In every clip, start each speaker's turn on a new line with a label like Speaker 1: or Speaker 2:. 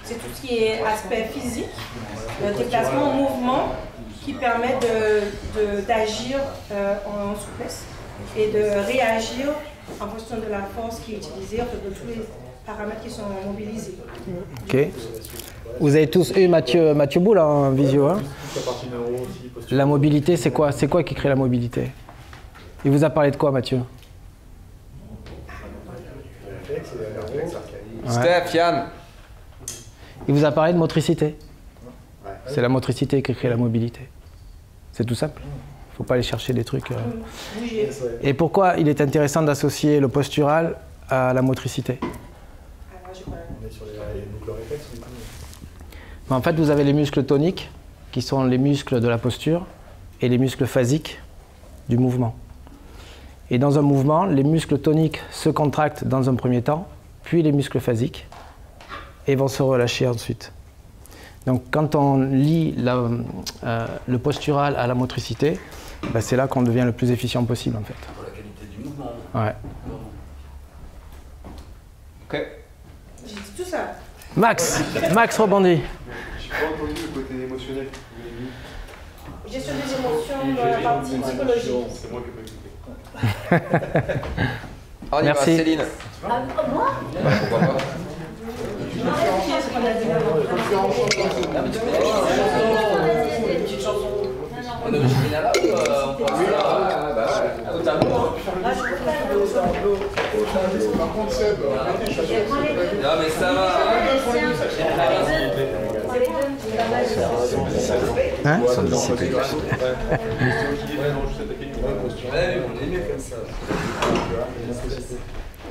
Speaker 1: C'est tout ce qui est aspect physique, déplacement, mouvement, qui permet d'agir en souplesse et de réagir en fonction de la force qui est utilisée, en fait, de tous les paramètres qui sont mobilisés.
Speaker 2: Ok. Vous avez tous eu Mathieu Boulle en visio. Hein? La mobilité, c'est quoi? C'est quoi qui crée la mobilité? Il vous a parlé de quoi, Mathieu?
Speaker 3: Steph, Yann.
Speaker 2: Il vous a parlé de motricité. C'est la motricité qui crée la mobilité. C'est tout simple. Il ne faut pas aller chercher des trucs. Et pourquoi il est intéressant d'associer le postural à la motricité? En fait, vous avez les muscles toniques, qui sont les muscles de la posture, et les muscles phasiques du mouvement. Et dans un mouvement, les muscles toniques se contractent dans un premier temps, puis les muscles phasiques, et vont se relâcher ensuite. Donc quand on lie le postural à la motricité, ben c'est là qu'on devient le plus efficient possible en fait.
Speaker 4: Pour la qualité du mouvement.
Speaker 2: Ouais.
Speaker 3: Ok.
Speaker 1: J'ai dit tout ça.
Speaker 2: Max rebondit.
Speaker 5: J'ai pas entendu le côté émotionnel.
Speaker 1: Gestion des émotions dans la partie psychologique.
Speaker 5: C'est moi qui n'ai pas écouté.
Speaker 3: On y va,
Speaker 2: Merci.
Speaker 3: Céline.
Speaker 6: Moi
Speaker 3: Pourquoi pas?
Speaker 4: On est original là ou on pense au tableau?
Speaker 5: Par contre, Seb,
Speaker 4: Non mais ça va.
Speaker 2: Hein?
Speaker 4: Ouais, on est mieux comme ça.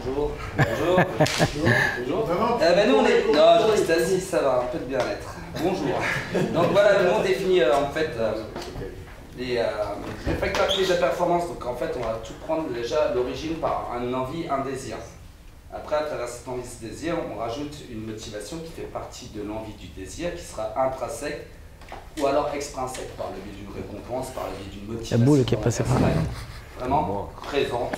Speaker 4: Bonjour. Bonjour. Bonjour. Ben nous on est. Non, je reste assis, ça va, un peu de bien-être. Bonjour. Donc voilà, nous on définit en fait les facteurs clés de la performance. Donc en fait, on va tout prendre déjà l'origine par une envie, un désir. Après, à travers cette envie, ce désir, on rajoute une motivation qui fait partie de l'envie du désir, qui sera intrinsèque ou alors extrinsèque, par le biais d'une récompense, par le biais d'une motivation.
Speaker 2: La boule qui est passée par là.
Speaker 4: Vraiment présente.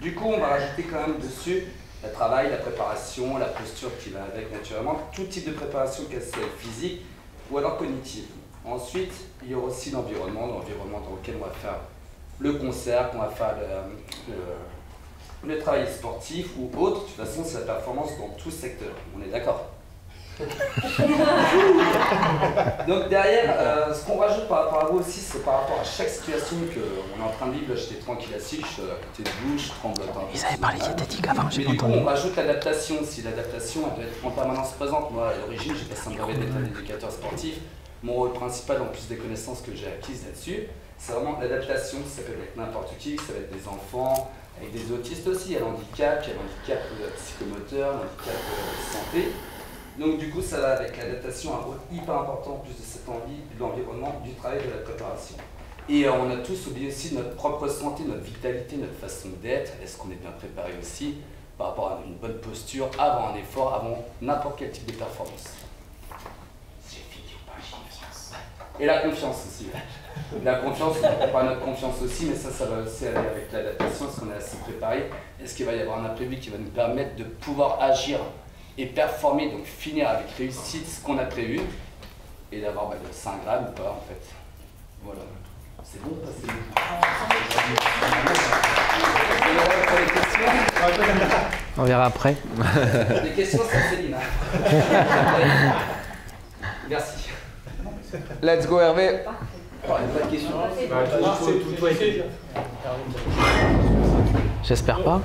Speaker 4: Du coup, on va rajouter quand même dessus le travail, la préparation, la posture qui va avec naturellement, tout type de préparation, qu'elle soit physique ou alors cognitive. Ensuite, il y aura aussi l'environnement dans lequel on va faire le concert, qu'on va faire le travail sportif ou autre. De toute façon, c'est la performance dans tout secteur. On est d'accord? Donc derrière, ce qu'on rajoute par rapport à vous aussi, c'est par rapport à chaque situation qu'on est en train de vivre. Là, j'étais tranquille assis, je suis à côté de vous, je tremblote un peu.
Speaker 2: Ils avaient parlé diététique avant, j'ai pas
Speaker 4: Mais du coup,
Speaker 2: entendu.
Speaker 4: on rajoute l'adaptation aussi. L'adaptation, elle doit être en permanence présente. Moi, à l'origine, j'ai passé un brevet d'état d'éducateur sportif. Mon rôle principal, en plus des connaissances que j'ai acquises là-dessus, c'est vraiment l'adaptation. Ça peut être n'importe qui, ça va être des enfants, avec des autistes aussi. Il y a l'handicap, psychomoteur, l'handicap santé. Donc du coup, ça va avec l'adaptation, un rôle hyper important en plus de cette envie, de l'environnement, du travail, de la préparation. Et on a tous oublié aussi notre propre santé, notre vitalité, notre façon d'être. Est-ce qu'on est bien préparé aussi par rapport à une bonne posture, avant un effort, avant n'importe quel type de performance. J'ai fini ou pas, j'ai confiance. Et la confiance aussi. La confiance, on prépare notre confiance aussi, mais ça va aussi aller avec l'adaptation. Est-ce qu'on est assez préparé? Est-ce qu'il va y avoir un imprévu qui va nous permettre de pouvoir agir et performer, donc finir avec réussite ce qu'on a prévu et d'avoir le Saint Graal ou pas en fait. Voilà. C'est bon, c'est bon.
Speaker 2: On verra après.
Speaker 4: Des questions, c'est Céline. Merci.
Speaker 3: Let's go Hervé.
Speaker 4: Pas de questions.
Speaker 5: c'est tout été.
Speaker 2: J'espère pas.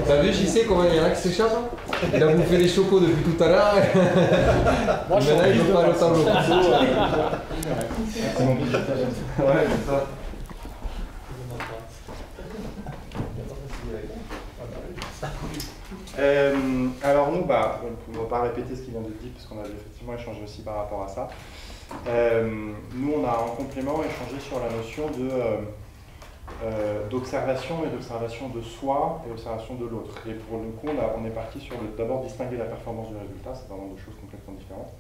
Speaker 3: T'as vu, JC, comment il y en a qui s'échappent? Il a bouffé les chocos depuis tout à l'heure. Maintenant, il veut pas le tableau. Ouais, c'est ça.
Speaker 5: Alors nous, on ne va pas répéter ce qu'il vient de dire, parce qu'on avait effectivement échangé aussi par rapport à ça. Nous, on a en complément échangé sur la notion d'observation et d'observation de soi et observation de l'autre. Et pour le coup, on est parti sur d'abord distinguer la performance du résultat, c'est vraiment deux choses complètement différentes.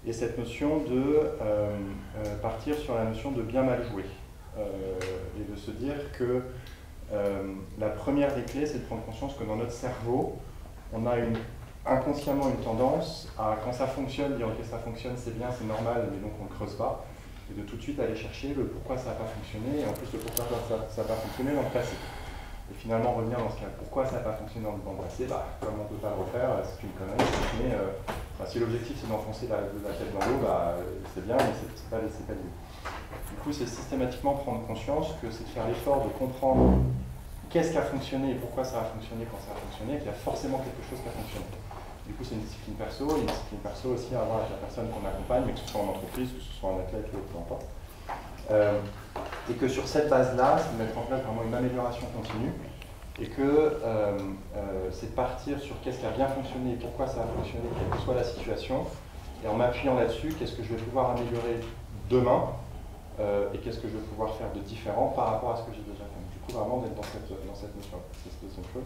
Speaker 5: Et cette notion de partir sur la notion de bien mal jouer. Et de se dire que la première des clés, c'est de prendre conscience que dans notre cerveau, on a inconsciemment une tendance à, quand ça fonctionne, dire ok ça fonctionne, c'est bien, c'est normal, mais donc on ne creuse pas, et de tout de suite aller chercher le pourquoi ça n'a pas fonctionné, et en plus le pourquoi ça n'a pas fonctionné dans le passé. Et finalement revenir dans ce cas, pourquoi ça n'a pas fonctionné dans le passé, comme on ne peut pas le refaire, c'est une connerie, mais si l'objectif c'est d'enfoncer la tête dans l'eau, c'est bien, mais c'est pas l'idée. Du coup, c'est systématiquement prendre conscience que c'est de faire l'effort de comprendre qu'est-ce qui a fonctionné et pourquoi ça a fonctionné quand ça a fonctionné, et qu'il y a forcément quelque chose qui a fonctionné. Du coup, c'est une discipline perso aussi à avoir avec la personne qu'on accompagne, mais que ce soit en entreprise, que ce soit un athlète ou peu importe. Et que sur cette base-là, c'est de mettre en place vraiment une amélioration continue, et que c'est de partir sur qu'est-ce qui a bien fonctionné et pourquoi ça a fonctionné, quelle que soit la situation, et en m'appuyant là-dessus, qu'est-ce que je vais pouvoir améliorer demain, et qu'est-ce que je vais pouvoir faire de différent par rapport à ce que j'ai déjà fait. Du coup, vraiment d'être dans cette notion-là. C'est la deuxième chose.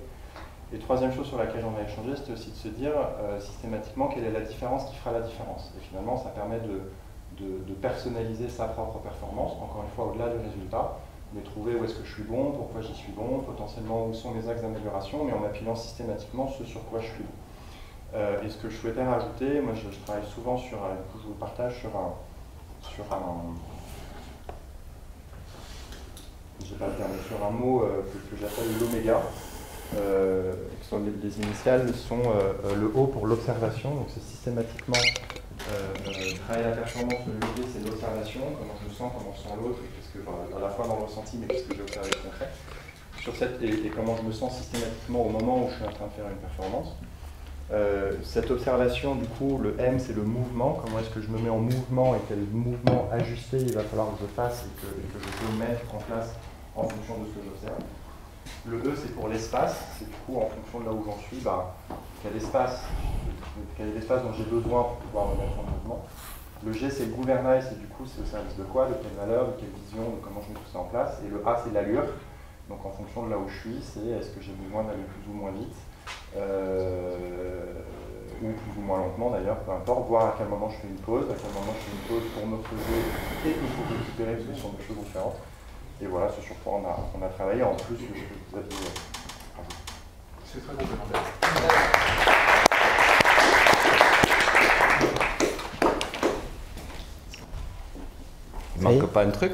Speaker 5: Et troisième chose sur laquelle on a échangé, c'était aussi de se dire systématiquement quelle est la différence qui fera la différence. Et finalement, ça permet de personnaliser sa propre performance, encore une fois au-delà du résultat, mais trouver où est-ce que je suis bon, pourquoi j'y suis bon, potentiellement où sont mes axes d'amélioration, mais en appuyant systématiquement ce sur quoi je suis bon. Et ce que je souhaitais rajouter, moi je travaille souvent sur, du coup je vous le partage sur un j'ai pas le terme, sur un mot que j'appelle l'oméga. Les initiales sont le O pour l'observation, donc c'est systématiquement travailler la performance, le levier c'est l'observation, comment je me sens, comment je sens l'autre, à la fois dans le ressenti, mais qu'est-ce que j'ai observé de concret, et comment je me sens systématiquement au moment où je suis en train de faire une performance. Cette observation, du coup, le M c'est le mouvement, comment est-ce que je me mets en mouvement et quel mouvement ajusté il va falloir que je fasse et que je peux mettre en place en fonction de ce que j'observe. Le E c'est pour l'espace, c'est du coup en fonction de là où j'en suis, quel est l'espace dont j'ai besoin pour pouvoir me mettre en mouvement. Le G c'est le gouvernail, c'est du coup c'est au service de quoi, de quelle valeur, de quelle vision, de comment je mets tout ça en place. Et le A c'est l'allure, donc en fonction de là où je suis, c'est est-ce que j'ai besoin d'aller plus ou moins vite, ou plus ou moins lentement d'ailleurs, peu importe, voir à quel moment je fais une pause, à quel moment je fais une pause pour me poser et pour récupérer, parce que ce sont deux choses différentes. Et voilà ce sur quoi on a travaillé, en plus de ce que vous avez dit.
Speaker 3: C'est très complémentaire. Il manque pas un truc?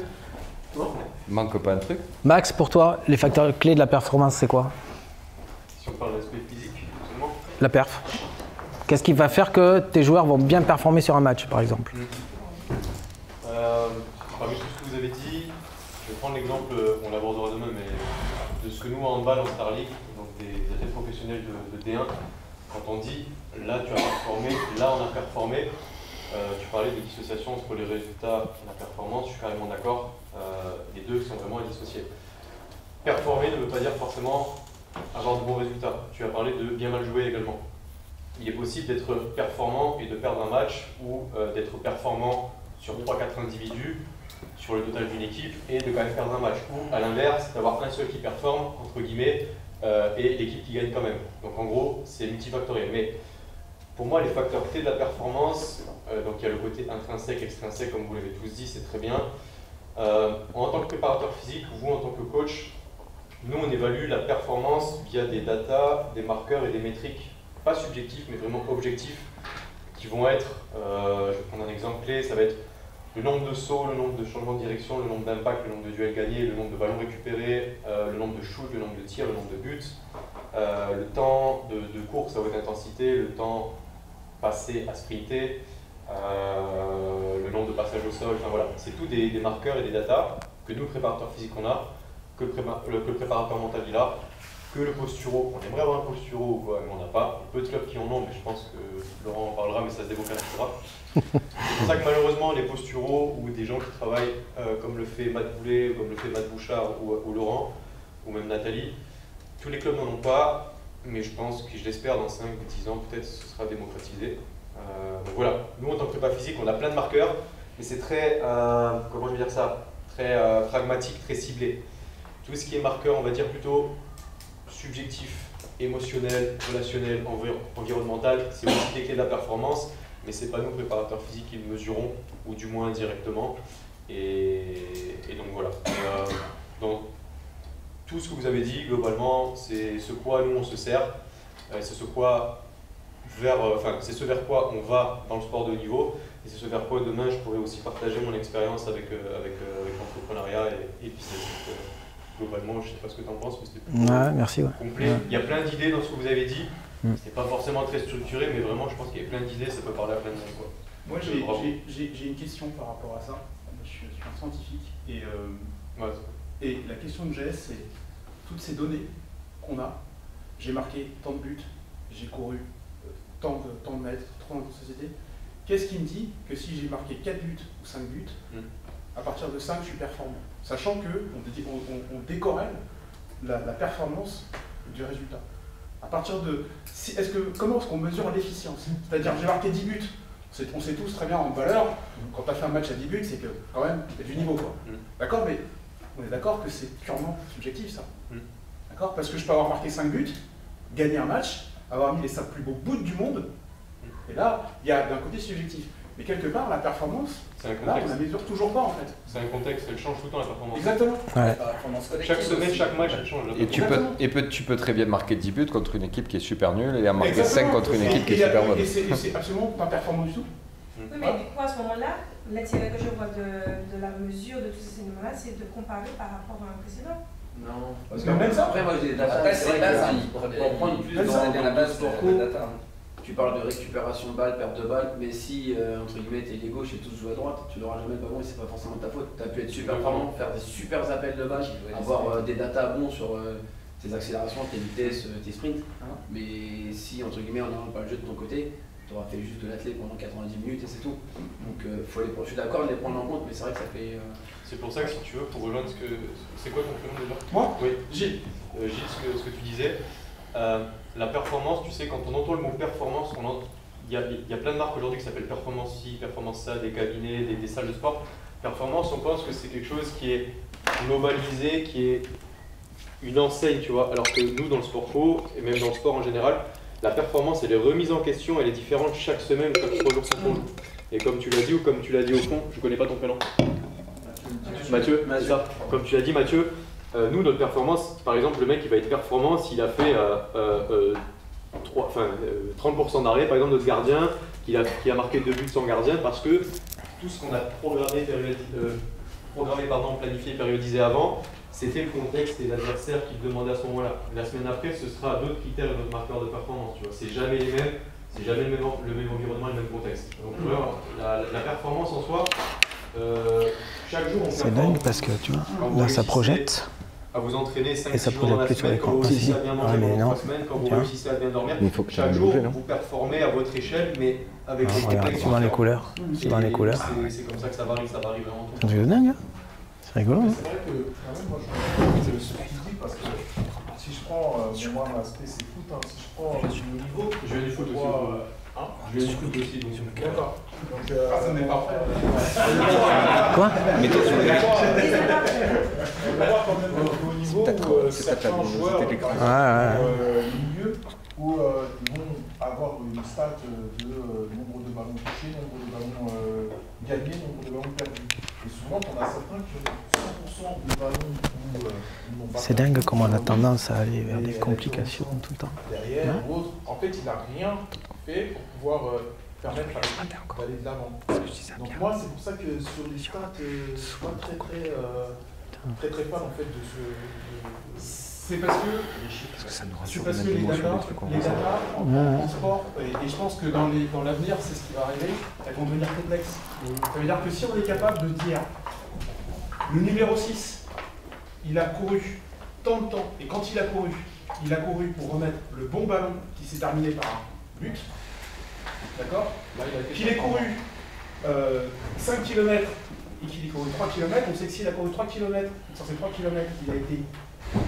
Speaker 3: Il manque pas un truc?
Speaker 2: Max, pour toi, les facteurs clés de la performance, c'est quoi?
Speaker 6: Si on parle de l'aspect physique, seulement.
Speaker 2: La perf. Qu'est-ce qui va faire que tes joueurs vont bien performer sur un match, par exemple?
Speaker 6: Parmi tout ce que vous avez dit, je vais prendre l'exemple, on l'abordera demain, mais de ce que nous en handball, en Star League, donc des athlètes professionnels de D1, quand on dit là tu as performé, là on a performé, tu parlais de dissociation entre les résultats et la performance, je suis carrément d'accord, les deux sont vraiment indissociés. Performer ne veut pas dire forcément avoir de bons résultats. Tu as parlé de bien mal jouer également. Il est possible d'être performant et de perdre un match, ou d'être performant sur 3-4 individus, sur le total d'une équipe, et de quand même perdre un match. Ou à l'inverse, d'avoir un seul qui performe, entre guillemets, et l'équipe qui gagne quand même. Donc en gros, c'est multifactoriel. Mais pour moi, les facteurs clés de la performance, donc il y a le côté intrinsèque, extrinsèque, comme vous l'avez tous dit, c'est très bien. En tant que préparateur physique, vous en tant que coach, nous on évalue la performance via des datas, des marqueurs et des métriques, pas subjectifs mais vraiment objectifs, qui vont être, je vais prendre un exemple clé, ça va être le nombre de sauts, le nombre de changements de direction, le nombre d'impacts, le nombre de duels gagnés, le nombre de ballons récupérés, le nombre de shoots, le nombre de tirs, le nombre de buts, le temps de course à haute intensité, le temps passé à sprinter, le nombre de passages au sol, enfin voilà, c'est tout des marqueurs et des datas que nous, préparateurs physiques, on a, que le préparateur mental il a, que le posturo, on aimerait avoir un posturo, mais on n'a pas. Il y a peu de clubs qui en ont, mais je pense que Laurent en parlera, mais ça se démocratisera. C'est pour ça que malheureusement, les posturaux ou des gens qui travaillent comme le fait Matt Boulet, comme le fait Matt Bouchard ou Laurent, ou même Nathalie, tous les clubs n'en ont pas, mais je pense que je l'espère dans 5 ou 10 ans, peut-être ce sera démocratisé. Donc voilà, nous en tant que prépa physique, on a plein de marqueurs, mais c'est très, comment je vais dire ça, très pragmatique, très ciblé. Tout ce qui est marqueur, on va dire plutôt subjectif, émotionnel, relationnel, environnemental, c'est aussi les clés de la performance, mais ce n'est pas nous, préparateurs physiques, qui le mesurons, ou du moins indirectement. Et donc voilà. Donc, tout ce que vous avez dit, globalement, c'est ce quoi nous on se sert. c'est ce vers quoi on va dans le sport de haut niveau, et c'est ce vers quoi demain je pourrais aussi partager mon expérience avec l'entrepreneuriat et le business. Globalement, je ne sais pas ce que tu en penses, mais c'était plutôt
Speaker 2: merci,
Speaker 6: complet.
Speaker 2: Ouais.
Speaker 6: Il y a plein d'idées dans ce que vous avez dit. C'est pas forcément très structuré, mais vraiment, je pense qu'il y a plein d'idées, ça peut parler à plein de monde, quoi.
Speaker 7: Moi, j'ai une question par rapport à ça. Je suis un scientifique et la question que j'ai, c'est toutes ces données qu'on a. J'ai marqué tant de buts, j'ai couru tant de mètres, tant de sociétés. Qu'est-ce qui me dit que si j'ai marqué 4 buts ou 5 buts, à partir de 5, je suis performant? Sachant qu'on décorrèle la performance du résultat. À partir de... comment est-ce qu'on mesure l'efficience? C'est-à-dire, j'ai marqué 10 buts. On sait tous très bien en valeur, quand tu as fait un match à 10 buts, c'est que quand même, il y a du niveau, quoi. D'accord, mais on est d'accord que c'est purement subjectif, ça. D'accord? Parce que je peux avoir marqué 5 buts, gagner un match, avoir mis les 5 plus beaux bouts du monde, et là, il y a d'un côté subjectif. Mais quelque part, la performance, là, on la mesure toujours pas, en fait.
Speaker 6: C'est un contexte, elle change tout le temps, la performance.
Speaker 7: Exactement.
Speaker 2: Ouais.
Speaker 6: Chaque semaine, chaque match, elle change.
Speaker 3: Et tu peux très bien marquer 10 buts contre une équipe qui est super nulle et en marquer 5 contre une équipe qui est super bonne.
Speaker 7: Et c'est absolument pas performant du tout.
Speaker 1: Oui, mais du coup, à ce moment-là, l'intérêt que je vois de la mesure de tous ces éléments-là, c'est de comparer par rapport à un précédent.
Speaker 4: Non, parce
Speaker 7: que même ça.
Speaker 4: Après, moi j'ai des data. C'est vrai que pour prendre plus dans la base pour data. Tu parles de récupération de balles, perte de balles, mais si, entre guillemets, t'es gauche et tous jouent à droite, tu n'auras jamais le ballon et c'est pas forcément ta faute. Tu as pu être super performant, faire des super appels de balles, avoir des data bons sur tes accélérations, tes vitesses, tes sprints. Mais si, entre guillemets, on n'a pas le jeu de ton côté, tu auras fait juste de l'athlète pendant 90 minutes et c'est tout. Donc, je suis d'accord de les prendre en compte, mais c'est vrai que ça fait...
Speaker 6: C'est pour ça que si tu veux, pour rejoindre ce que... C'est quoi ton prénom déjà?
Speaker 7: Moi?
Speaker 6: Oui, Gilles. Gilles, ce que tu disais. La performance, tu sais, quand on entend le mot performance, il y a plein de marques aujourd'hui qui s'appellent performance ci, performance ça, des cabinets, des salles de sport. Performance, on pense que c'est quelque chose qui est globalisé, qui est une enseigne, tu vois. Alors que nous, dans le sport co, et même dans le sport en général, la performance, elle est remise en question, elle est différente chaque semaine, chaque 3 jours, 5 jours. Et comme tu l'as dit, ou comme tu l'as dit au fond, je connais pas ton prénom. Mathieu, c'est ça. Comme tu l'as dit, Mathieu. Nous, notre performance, par exemple, le mec qui va être performant s'il a fait 30% d'arrêt, par exemple notre gardien qui a marqué 2 buts sans gardien, parce que tout ce qu'on a planifié, périodisé avant, c'était le contexte et l'adversaire qui le demandait à ce moment-là. La semaine après, ce sera d'autres critères et d'autres marqueurs de performance. Tu vois, c'est jamais les mêmes, c'est jamais le même environnement et le même contexte. Donc la performance en soi, chaque jour on performe.
Speaker 2: C'est dingue parce que tu vois, là ça projette.
Speaker 6: À vous entraîner 5
Speaker 2: et ça
Speaker 6: jours dans la
Speaker 2: projette plus sur
Speaker 6: semaine, quand
Speaker 2: l'écran.
Speaker 6: vous réussissez à bien manger pendant 3 semaines, quand vous
Speaker 2: Tiens.
Speaker 6: réussissez à bien dormir,
Speaker 3: faut
Speaker 6: chaque jour vous performez à votre échelle, mais avec des
Speaker 2: Regarde,
Speaker 6: contextes
Speaker 2: c'est dans les
Speaker 6: différents.
Speaker 2: couleurs. C'est dans les couleurs.
Speaker 6: C'est comme ça que ça varie vraiment tout.
Speaker 2: C'est un truc de dingue, hein. C'est rigolo, hein.
Speaker 8: C'est vrai que quand même, moi je me suis dit parce que si je prends, moi ma spé c'est foot, hein, si je prends le niveau,
Speaker 6: Je viens du foot aussi. Je viens du foot aussi, donc
Speaker 8: d'accord. Donc personne n'est parfait.
Speaker 2: Quoi?
Speaker 3: Mais toi, sur les
Speaker 8: On va voir quand même au haut niveau où certains joueurs milieu où ils vont avoir une stat de nombre de ballons touchés, nombre de ballons gagnés, nombre de ballons perdus. Et souvent, on a certains qui ont 100% de ballons où ils n'ont pas.
Speaker 2: C'est dingue comment on a tendance à aller vers des complications tout le temps.
Speaker 8: Derrière, l'autre, en fait, il n'a rien fait pour pouvoir permettre d'aller de l'avant. Donc moi, c'est pour ça que sur les stats, je suis pas très fan en fait de ce... C'est parce que les data en sport, et je pense que dans l'avenir, c'est ce qui va arriver, elles vont devenir complexes. Ça veut dire que si on est capable de dire le numéro 6, il a couru tant de temps, et quand il a couru pour remettre le bon ballon qui s'est terminé par un but, d'accord, qu'il ait couru 5 km et qu'il ait couru 3 km, on sait que s'il a couru 3 km, sur ces 3 km, il a été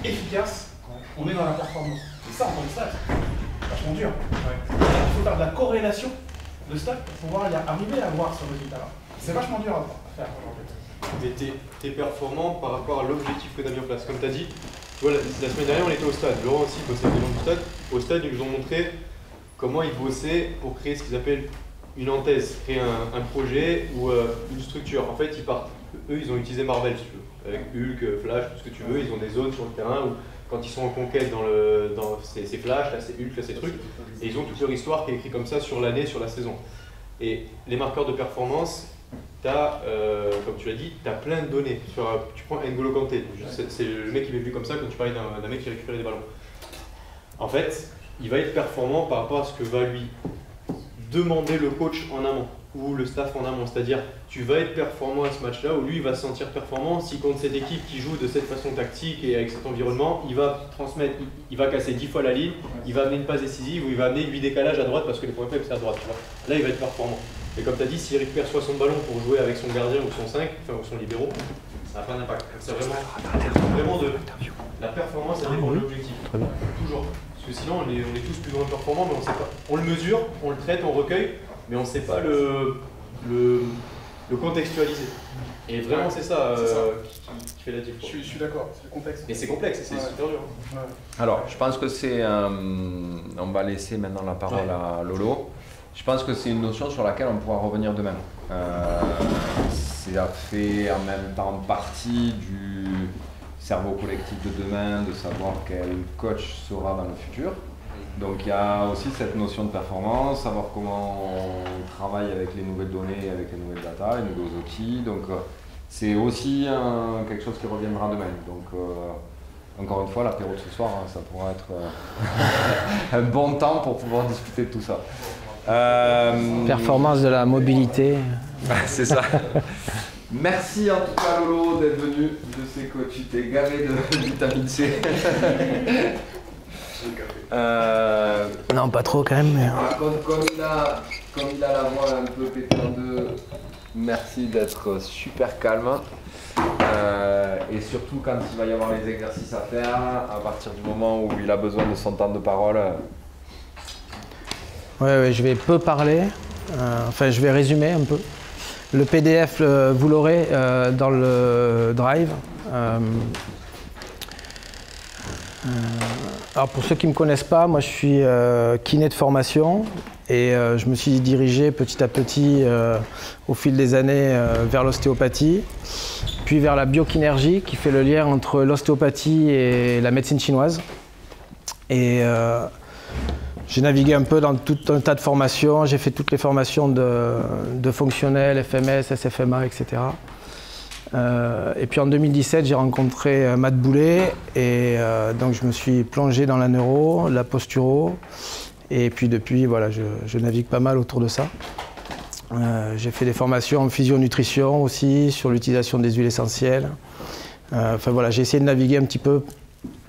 Speaker 8: efficace, on est dans la performance. Et ça, en tant que stat, c'est vachement dur. Il faut faire de la corrélation de stats pour pouvoir arriver à voir ce résultat-là. C'est vachement dur à faire en fait.
Speaker 6: Mais t'es performant par rapport à l'objectif que tu as mis en place. Comme tu as dit, tu vois, la semaine dernière, on était au stade. Laurent aussi bossait avec les gens du stade. Au stade, ils nous ont montré comment ils bossaient pour créer ce qu'ils appellent une anthèse, créer un projet ou une structure. En fait, eux, ils ont utilisé Marvel, si tu veux. Avec Hulk, Flash, tout ce que tu veux. Ils ont des zones sur le terrain où quand ils sont en conquête dans ces flashs, là, ces ults, là, ces trucs, et ils ont toute leur histoire qui est écrite comme ça sur l'année, sur la saison. Et les marqueurs de performance, tu as, comme tu l'as dit, tu as plein de données. Tu prends N'Golo Kanté, c'est le mec qui m'est vu comme ça quand tu parlais d'un mec qui récupérait des ballons. En fait, il va être performant par rapport à ce que va lui demander le coach en amont ou le staff en amont. C'est-à-dire, tu vas être performant à ce match-là où lui il va se sentir performant si contre cette équipe qui joue de cette façon tactique et avec cet environnement, il va transmettre, il va casser 10 fois la ligne, il va amener une passe décisive ou il va amener 8 décalages à droite parce que les points faibles c'est à droite. Tu vois. Là, il va être performant. Et comme tu as dit, s'il récupère 60 ballons pour jouer avec son gardien ou son 5, enfin ou son libéraux, ça n'a pas d'impact. C'est vraiment de la performance, ça dépend de l'objectif. Toujours. Parce que sinon, on est tous plus ou moins performants, mais on ne sait pas. On le mesure, on le traite, on recueille, mais on ne sait pas le contextualiser. Et vraiment, c'est ça, qui fait la différence.
Speaker 7: Je suis d'accord, c'est complexe.
Speaker 6: Et c'est complexe, c'est super dur.
Speaker 9: Ouais. Alors, je pense que c'est... on va laisser maintenant la parole à Lolo. Je pense que c'est une notion sur laquelle on pourra revenir demain. Ça fait en même temps partie du cerveau collectif de demain, de savoir quel coach sera dans le futur. Donc il y a aussi cette notion de performance, savoir comment on travaille avec les nouvelles données, avec les nouvelles data, les nouveaux outils. Donc c'est aussi quelque chose qui reviendra demain. Donc encore une fois, l'apéro de ce soir, ça pourra être un bon temps pour pouvoir discuter de tout ça.
Speaker 2: Performance de la mobilité.
Speaker 9: C'est ça. Merci en tout cas Lolo d'être venu. Je sais que tu t'es gavé de vitamine C.
Speaker 2: Non, pas trop quand même. Mais...
Speaker 9: Comme il a la voix un peu pétée en deux, merci d'être super calme. Et surtout quand il va y avoir les exercices à faire, à partir du moment où il a besoin de son temps de parole.
Speaker 2: Ouais, je vais peu parler. Enfin, je vais résumer un peu. Le PDF, vous l'aurez dans le Drive. Alors pour ceux qui ne me connaissent pas, moi je suis kiné de formation et je me suis dirigé petit à petit au fil des années vers l'ostéopathie, puis vers la biokinergie qui fait le lien entre l'ostéopathie et la médecine chinoise. Et j'ai navigué un peu dans tout un tas de formations, j'ai fait toutes les formations de fonctionnels, FMS, SFMA, etc. Et puis en 2017, j'ai rencontré Matt Boulet et donc je me suis plongé dans la neuro, la posturo. Et puis depuis, voilà, je navigue pas mal autour de ça. J'ai fait des formations en physio-nutrition aussi, sur l'utilisation des huiles essentielles. Enfin voilà, j'ai essayé de naviguer un petit peu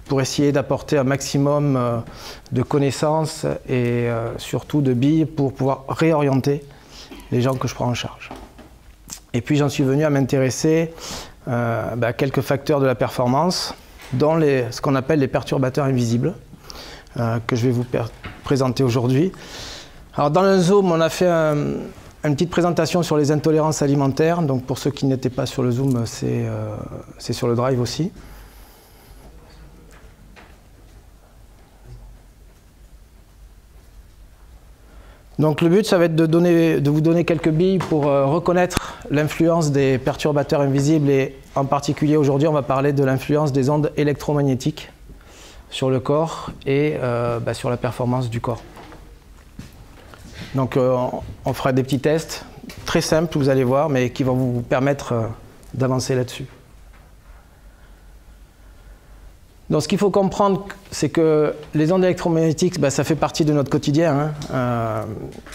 Speaker 2: pour essayer d'apporter un maximum de connaissances et surtout de billes pour pouvoir réorienter les gens que je prends en charge. Et puis j'en suis venu à m'intéresser à quelques facteurs de la performance, dont ce qu'on appelle les perturbateurs invisibles, que je vais vous présenter aujourd'hui. Alors dans le Zoom, on a fait une petite présentation sur les intolérances alimentaires. Donc pour ceux qui n'étaient pas sur le Zoom, c'est sur le Drive aussi. Donc le but, ça va être de vous donner quelques billes pour reconnaître l'influence des perturbateurs invisibles et en particulier aujourd'hui, on va parler de l'influence des ondes électromagnétiques sur le corps et sur la performance du corps. Donc on fera des petits tests très simples, vous allez voir, mais qui vont vous permettre d'avancer là-dessus. Donc ce qu'il faut comprendre, c'est que les ondes électromagnétiques, ça fait partie de notre quotidien.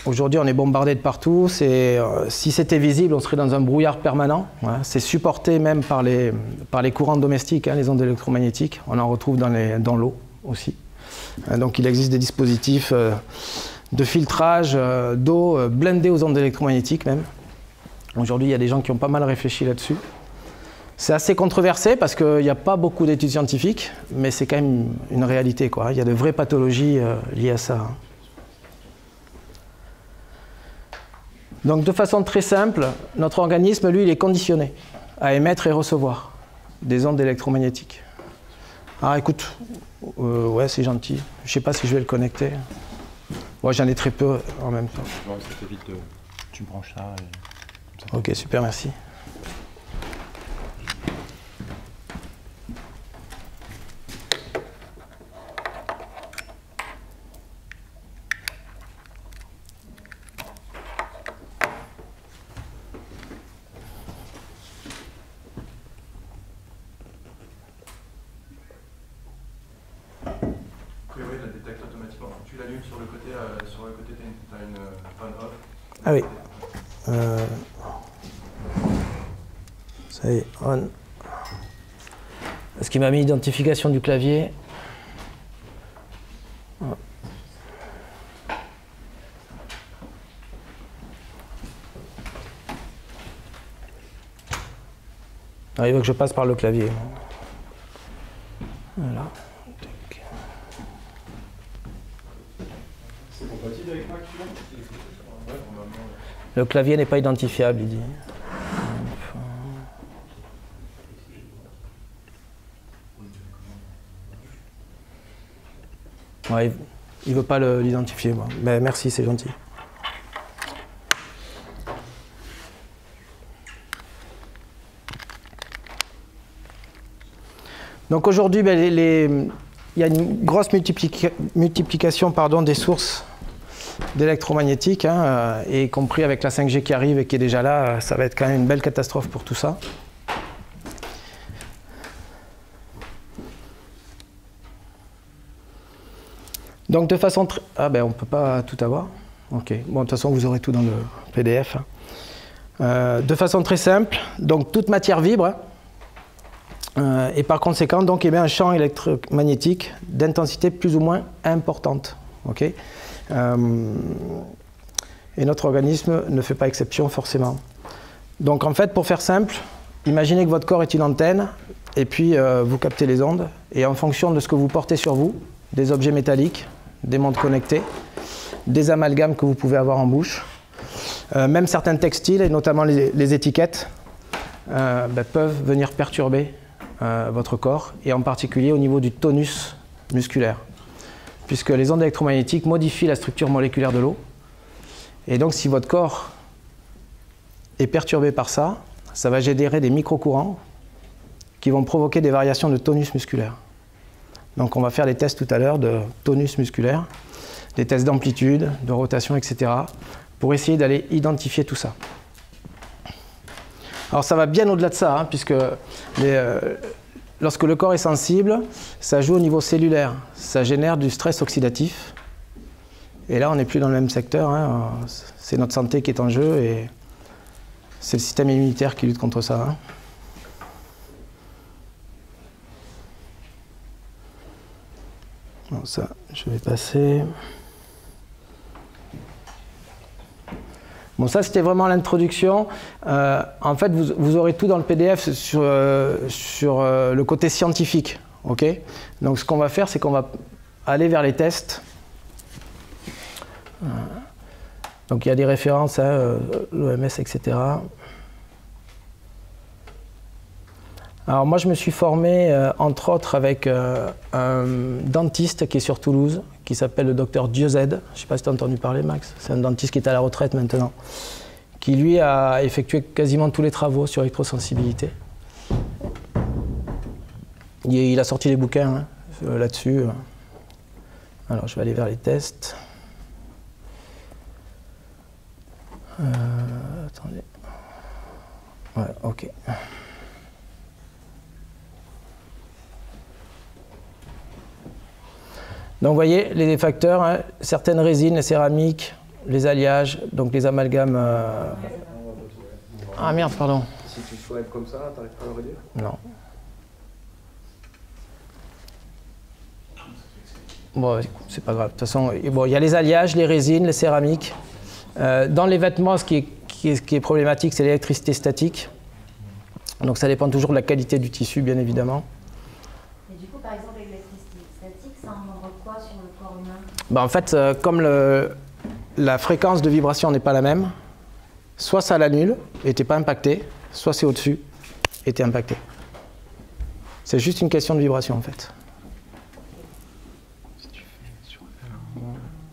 Speaker 2: Aujourd'hui, on est bombardé de partout. Si c'était visible, on serait dans un brouillard permanent. C'est supporté même par les courants domestiques, les ondes électromagnétiques. On en retrouve dans l'eau aussi. Donc il existe des dispositifs de filtrage d'eau blindés aux ondes électromagnétiques même. Aujourd'hui, il y a des gens qui ont pas mal réfléchi là-dessus. C'est assez controversé parce qu'il n'y a pas beaucoup d'études scientifiques, mais c'est quand même une réalité, quoi. Il y a de vraies pathologies liées à ça. Donc de façon très simple, notre organisme, lui, il est conditionné à émettre et recevoir des ondes électromagnétiques. Ah écoute, ouais c'est gentil, je ne sais pas si je vais le connecter. Moi j'en ai très peu en même temps.
Speaker 5: Ouais, ça t'évite de... Tu branches ça et...
Speaker 2: Ok, super, merci.
Speaker 8: sur le côté, tu as une on-off.
Speaker 2: Ah oui. Ça y est, on. Parce qu'il m'a mis identification du clavier. Ah, il veut que je passe par le clavier. Voilà.
Speaker 8: C'est compatible avec Mac, tu vois?
Speaker 2: Le clavier n'est pas identifiable, il dit. Ouais, il veut pas l'identifier, moi. Mais merci, c'est gentil. Donc aujourd'hui, ben, il y a une grosse multiplication des sources d'électromagnétique, hein, et y compris avec la 5G qui arrive et qui est déjà là, ça va être quand même une belle catastrophe pour tout ça. Donc de façon très... Ah ben on ne peut pas tout avoir. Ok, bon de toute façon vous aurez tout dans le PDF. De façon très simple, donc toute matière vibre, et par conséquent donc émet un champ électromagnétique d'intensité plus ou moins importante. Okay, et notre organisme ne fait pas exception forcément. Donc en fait, pour faire simple, imaginez que votre corps est une antenne, et puis vous captez les ondes, et en fonction de ce que vous portez sur vous, des objets métalliques, des montres connectées, des amalgames que vous pouvez avoir en bouche, même certains textiles, et notamment les étiquettes, peuvent venir perturber votre corps, et en particulier au niveau du tonus musculaire, puisque les ondes électromagnétiques modifient la structure moléculaire de l'eau. Et donc si votre corps est perturbé par ça, ça va générer des micro-courants qui vont provoquer des variations de tonus musculaire. Donc on va faire des tests tout à l'heure de tonus musculaire, des tests d'amplitude, de rotation, etc. pour essayer d'aller identifier tout ça. Alors ça va bien au-delà de ça, hein, puisque lorsque le corps est sensible, ça joue au niveau cellulaire, ça génère du stress oxydatif. Et là on n'est plus dans le même secteur, hein. C'est notre santé qui est en jeu et c'est le système immunitaire qui lutte contre ça. Hein. Bon, ça, je vais passer. Bon, ça, c'était vraiment l'introduction. En fait, vous aurez tout dans le PDF sur le côté scientifique. Okay, donc, ce qu'on va faire, c'est qu'on va aller vers les tests. Donc, il y a des références à l'OMS, etc. Alors moi je me suis formé entre autres avec un dentiste qui est sur Toulouse, qui s'appelle le docteur Dieuze. Je ne sais pas si tu as entendu parler, Max. C'est un dentiste qui est à la retraite maintenant, qui lui a effectué quasiment tous les travaux sur l'électrosensibilité. Il a sorti des bouquins hein, là-dessus. Alors je vais aller vers les tests. Attendez. Ouais, ok. Donc vous voyez, les facteurs, hein, certaines résines, les céramiques, les alliages, donc les amalgames... Ah merde, pardon.
Speaker 3: Si tu souhaites comme ça, t'arrives pas à le réduire?
Speaker 2: Non. Bon, c'est pas grave. De toute façon, bon, il y a les alliages, les résines, les céramiques. Dans les vêtements, ce qui est problématique, c'est l'électricité statique. Donc ça dépend toujours de la qualité du tissu, bien évidemment.
Speaker 10: Et du coup, par exemple, avec l'électricité statique, ça engendre quoi sur le corps humain?
Speaker 2: En fait, comme la fréquence de vibration n'est pas la même, soit ça l'annule et t'es pas impacté, soit c'est au-dessus et t'es impacté. C'est juste une question de vibration, en fait.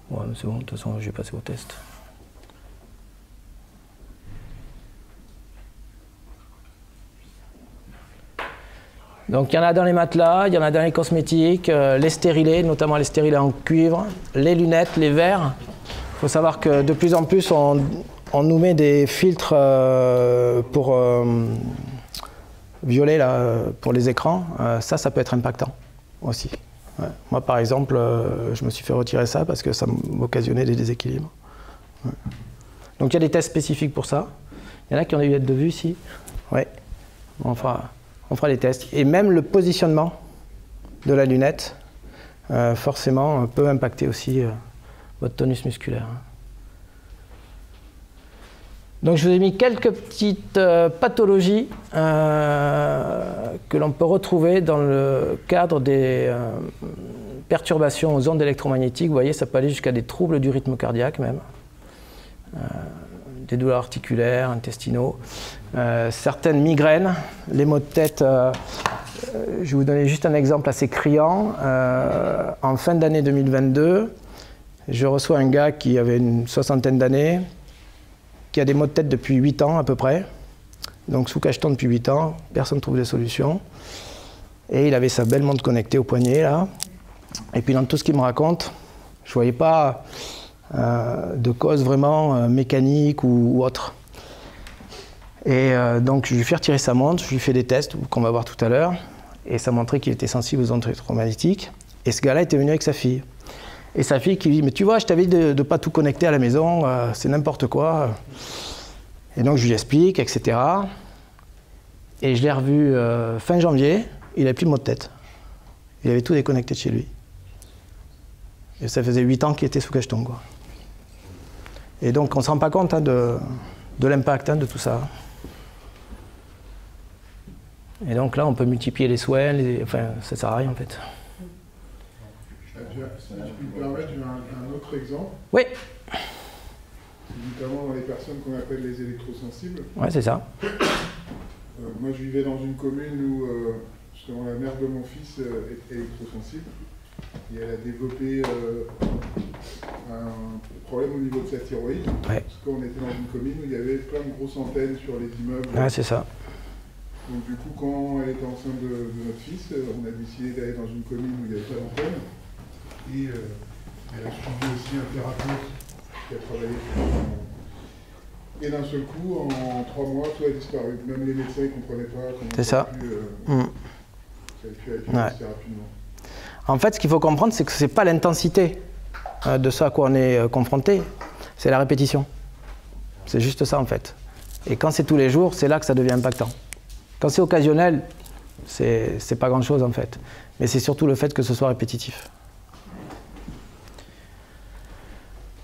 Speaker 2: Ouais, mais c'est bon, de toute façon, je vais passer au test. Donc il y en a dans les matelas, il y en a dans les cosmétiques, les stérilés, notamment les stérilés en cuivre, les lunettes, les verres. Il faut savoir que de plus en plus, on nous met des filtres pour violet là, pour les écrans. Ça peut être impactant aussi. Ouais. Moi, par exemple, je me suis fait retirer ça parce que ça m'occasionnait des déséquilibres. Ouais. Donc, il y a des tests spécifiques pour ça. Il y en a qui ont des lunettes de vue ici. Oui, on fera les tests. Et même le positionnement de la lunette, forcément, peut impacter aussi votre tonus musculaire. Donc je vous ai mis quelques petites pathologies que l'on peut retrouver dans le cadre des perturbations aux ondes électromagnétiques. Vous voyez, ça peut aller jusqu'à des troubles du rythme cardiaque même, des douleurs articulaires, intestinaux, certaines migraines, les maux de tête. Je vais vous donner juste un exemple assez criant. En fin d'année 2022, je reçois un gars qui avait une soixantaine d'années, qui a des maux de tête depuis 8 ans à peu près, donc sous cacheton depuis 8 ans, personne ne trouve des solutions. Et il avait sa belle montre connectée au poignet là. Et puis dans tout ce qu'il me raconte, je ne voyais pas de cause vraiment mécanique ou autre. Et donc je lui fais retirer sa montre, je lui fais des tests qu'on va voir tout à l'heure, et ça montrait qu'il était sensible aux ondes électromagnétiques. Et ce gars-là était venu avec sa fille. Et sa fille qui lui dit « Mais tu vois, je t'avais dit de ne pas tout connecter à la maison, c'est n'importe quoi. » Et donc je lui explique, etc. Et je l'ai revu fin janvier, il n'avait plus de maux de tête. Il avait tout déconnecté de chez lui. Et ça faisait 8 ans qu'il était sous cacheton, quoi. Et donc on ne se rend pas compte de l'impact de tout ça. Et donc là, on peut multiplier les soins, enfin, ça ne sert à rien en fait.
Speaker 11: Si je puis me permettre, j'ai un autre exemple.
Speaker 2: Oui.
Speaker 11: C'est notamment dans les personnes qu'on appelle les électrosensibles.
Speaker 2: Oui, c'est ça.
Speaker 11: Moi, je vivais dans une commune où justement la mère de mon fils est électrosensible. Et elle a développé un problème au niveau de sa thyroïde.
Speaker 2: Ouais.
Speaker 11: Parce qu'on était dans une commune où il y avait plein de grosses antennes sur les immeubles.
Speaker 2: Ouais, c'est ça.
Speaker 11: Donc du coup, quand elle était enceinte de notre fils, on a décidé d'aller dans une commune où il n'y avait pas d'antenne. Et elle a suivi aussi un thérapeute qui a travaillé sur. Et d'un seul coup, en 3 mois, tout a disparu. Même les médecins ne comprenaient pas comment ça a pu être assez rapidement.
Speaker 2: En fait, ce qu'il faut comprendre, c'est que ce n'est pas l'intensité de ce à quoi on est confronté, c'est la répétition. C'est juste ça, en fait. Et quand c'est tous les jours, c'est là que ça devient impactant. Quand c'est occasionnel, c'est pas grand-chose, en fait. Mais c'est surtout le fait que ce soit répétitif.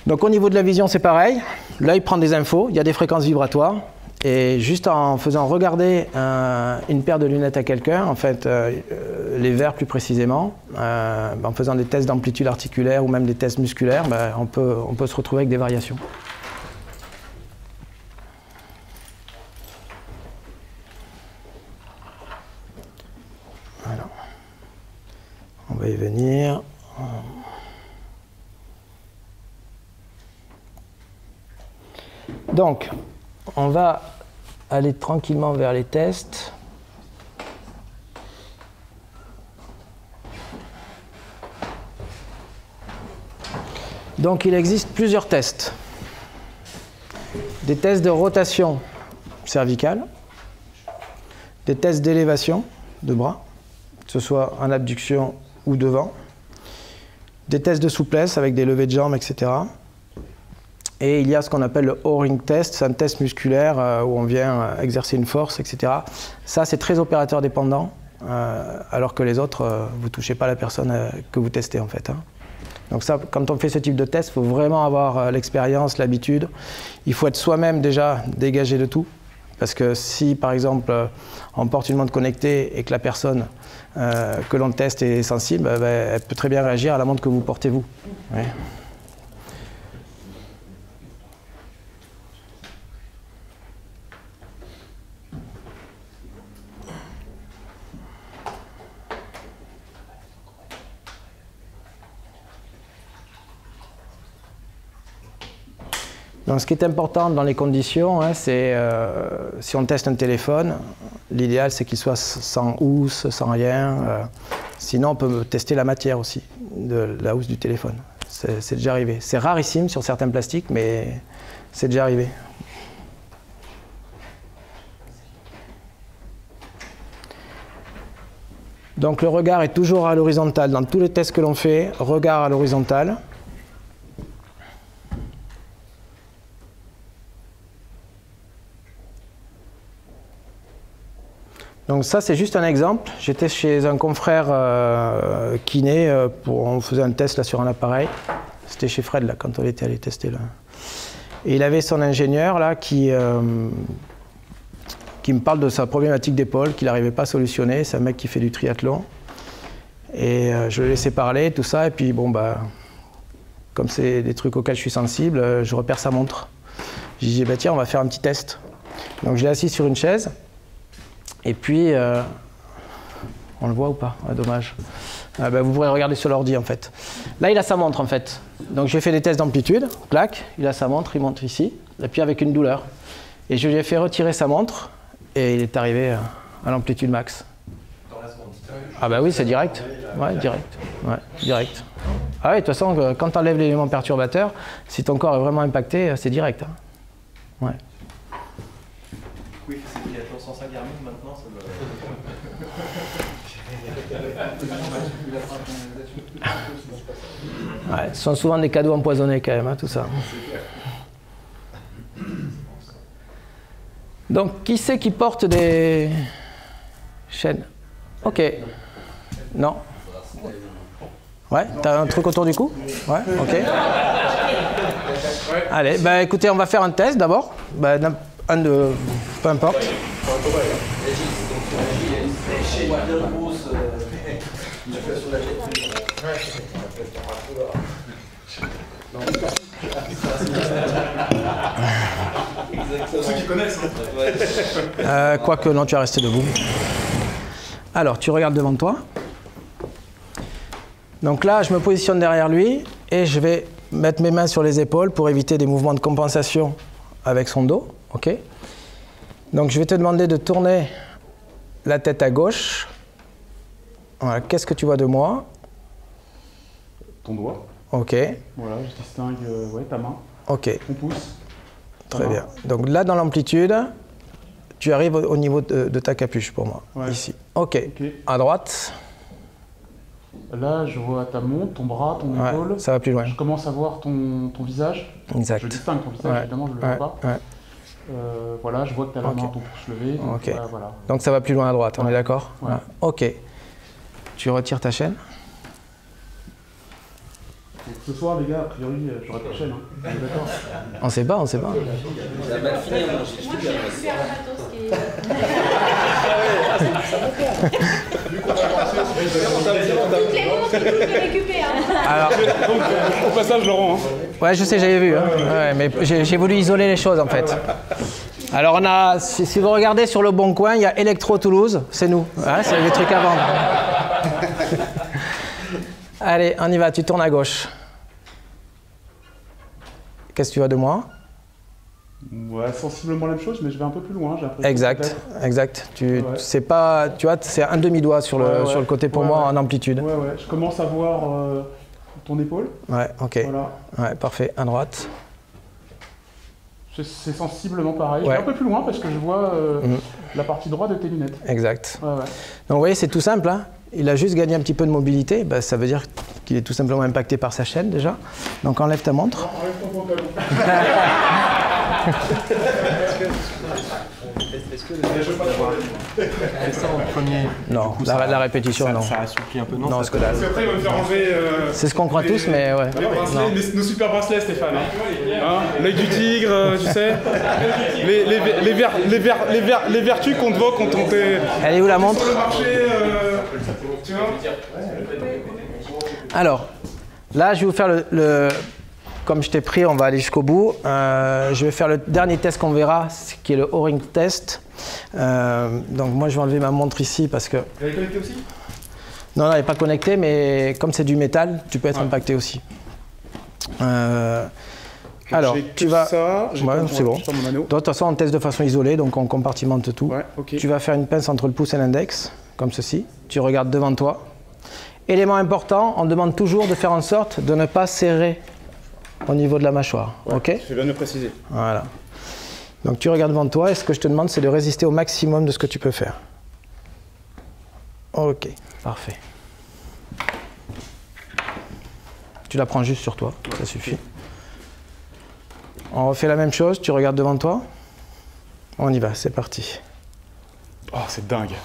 Speaker 2: Donc au niveau de la vision, c'est pareil. L'œil prend des infos, il y a des fréquences vibratoires. Et juste en faisant regarder une paire de lunettes à quelqu'un, en fait, les verres plus précisément, en faisant des tests d'amplitude articulaire ou même des tests musculaires, on peut se retrouver avec des variations. Voilà. On va y venir. Donc, on va aller tranquillement vers les tests. Donc, il existe plusieurs tests. Des tests de rotation cervicale, des tests d'élévation de bras, que ce soit en abduction ou devant, des tests de souplesse avec des levées de jambes, etc. Et il y a ce qu'on appelle le O-ring test, c'est un test musculaire où on vient exercer une force, etc. Ça, c'est très opérateur dépendant, alors que les autres, vous ne touchez pas la personne que vous testez en fait. Donc ça, quand on fait ce type de test, il faut vraiment avoir l'expérience, l'habitude. Il faut être soi-même déjà dégagé de tout. Parce que si, par exemple, on porte une montre connectée et que la personne que l'on teste est sensible, elle peut très bien réagir à la montre que vous portez vous. Ouais. Donc, ce qui est important dans les conditions, c'est si on teste un téléphone, l'idéal c'est qu'il soit sans housse, sans rien. Sinon, on peut tester la matière aussi de la housse du téléphone. C'est déjà arrivé. C'est rarissime sur certains plastiques, mais c'est déjà arrivé. Donc le regard est toujours à l'horizontale. Dans tous les tests que l'on fait, regard à l'horizontale. Donc ça, c'est juste un exemple. J'étais chez un confrère kiné, on faisait un test là, sur un appareil. C'était chez Fred, là, quand on était allé tester. Là. Et il avait son ingénieur là, qui me parle de sa problématique d'épaule, qu'il n'arrivait pas à solutionner. C'est un mec qui fait du triathlon. Et je le laissais parler, tout ça. Et puis, bon, bah, comme c'est des trucs auxquels je suis sensible, je repère sa montre. J'ai dit, bah, tiens, on va faire un petit test. Donc je l'ai assis sur une chaise. Et puis, on le voit ou pas? Ah, dommage. Ah, bah, vous pourrez regarder sur l'ordi en fait. Là, il a sa montre en fait. Donc j'ai fait des tests d'amplitude, clac, il a sa montre, il monte ici, et puis avec une douleur. Et je lui ai fait retirer sa montre, et il est arrivé à l'amplitude max. Ah bah oui, c'est direct. Ouais, direct. Ouais, direct. Ah oui, de toute façon, quand tu enlèves l'élément perturbateur, si ton corps est vraiment impacté, c'est direct. Hein. Ouais.
Speaker 12: Oui, c'est qu'il y a 105 Garmin maintenant, ça doit...
Speaker 2: Ouais, ce sont souvent des cadeaux empoisonnés quand même, hein, tout ça. Donc, qui c'est qui porte des chaînes? Ok. Non. Ouais, t'as un truc autour du cou? Ouais, ok. Allez, bah écoutez, on va faire un test d'abord. Bah, un de... peu importe.
Speaker 8: Pour ceux qui connaissent.
Speaker 2: Quoique, non, tu vas rester debout. Alors, tu regardes devant toi. Donc là, je me positionne derrière lui et je vais mettre mes mains sur les épaules pour éviter des mouvements de compensation avec son dos. Ok. Donc, je vais te demander de tourner la tête à gauche. Voilà. Qu'est-ce que tu vois de moi?
Speaker 7: Ton doigt.
Speaker 2: Ok.
Speaker 7: Voilà, je distingue ouais, ta main.
Speaker 2: Ok.
Speaker 7: Ton pouce.
Speaker 2: Très bien. Donc là, dans l'amplitude, tu arrives au niveau de ta capuche pour moi. Ouais. Ici. Ok. À droite.
Speaker 7: Là, je vois ta montre, ton bras, ton épaule.
Speaker 2: Ça va plus loin.
Speaker 7: Je commence à voir ton visage.
Speaker 2: Exact.
Speaker 7: Je distingue ton visage, évidemment, je ne le vois pas. Voilà, je vois que tu as la main, ton pouce levé. Donc, voilà.
Speaker 2: Donc ça va plus loin à droite, on est d'accord? Ok. Tu retires ta chaîne.
Speaker 7: Ce soir, les gars, a priori, j'aurai pas de chaîne. Hein. D'accord.
Speaker 2: On sait pas, on sait pas.
Speaker 4: Ça va finir, moi,
Speaker 10: je suis super matos qui est... Toutes les montres, je les récupère.
Speaker 2: Alors,
Speaker 7: donc, au passage, Laurent. Hein.
Speaker 2: Ouais, je sais, j'avais vu. Hein. Ouais, mais j'ai voulu isoler les choses en fait. Alors, on a, si vous regardez sur le bon coin, il y a Electro Toulouse, c'est nous. Hein, c'est des trucs à vendre. Allez, on y va, tu tournes à gauche. Qu'est-ce que tu vois de moi?
Speaker 7: Ouais, sensiblement la même chose, mais je vais un peu plus loin, j'ai l'impression.
Speaker 2: Exact, exact. C'est pas, tu vois, c'est un demi-doigt sur le côté pour moi en amplitude.
Speaker 7: Ouais, ouais. Je commence à voir ton épaule.
Speaker 2: Ouais, ok.
Speaker 7: Voilà.
Speaker 2: Ouais, parfait. À droite.
Speaker 7: C'est sensiblement pareil. Je vais un peu plus loin parce que je vois la partie droite de tes lunettes.
Speaker 2: Exact.
Speaker 7: Ouais, ouais.
Speaker 2: Donc vous voyez, c'est tout simple. Hein. Il a juste gagné un petit peu de mobilité. Ben, ça veut dire qu'il est tout simplement impacté par sa chaîne déjà. Donc enlève ta montre.
Speaker 8: Enlève ton pantalon.
Speaker 12: Est-ce que fais ça en premier?
Speaker 2: Non, coup, la répétition, non.
Speaker 12: Ça assouplit un peu, non?
Speaker 2: Non,
Speaker 8: Parce qu'après, il va me faire enlever.
Speaker 2: C'est ce qu'on croit tous, mais ouais.
Speaker 8: Nos super bracelets, Stéphane. Hein, l'œil du tigre, tu sais. Les vertus qu'on te voit quand on t'est.
Speaker 2: Elle est où la montre?
Speaker 8: Sur le marché, tu vois.
Speaker 2: Alors, là, je vais vous faire comme je t'ai pris, on va aller jusqu'au bout. Je vais faire le dernier test qu'on verra, qui est le O-ring test. Donc moi, je vais enlever ma montre ici parce que...
Speaker 8: Elle est connectée aussi?
Speaker 2: Non, elle n'est pas connectée, mais comme c'est du métal, tu peux être impacté aussi. Alors, tu vas... Ouais, c'est bon. De toute façon, on teste de façon isolée, donc on compartimente tout.
Speaker 8: Ouais, okay.
Speaker 2: Tu vas faire une pince entre le pouce et l'index, comme ceci. Tu regardes devant toi. Élément important, on demande toujours de faire en sorte de ne pas serrer au niveau de la mâchoire.
Speaker 8: Ouais,
Speaker 2: ok?
Speaker 8: Je vais bien le préciser.
Speaker 2: Voilà. Donc tu regardes devant toi et ce que je te demande, c'est de résister au maximum de ce que tu peux faire. Ok. Parfait. Tu la prends juste sur toi, ça suffit. On refait la même chose, tu regardes devant toi. On y va, c'est parti.
Speaker 8: Oh, c'est dingue.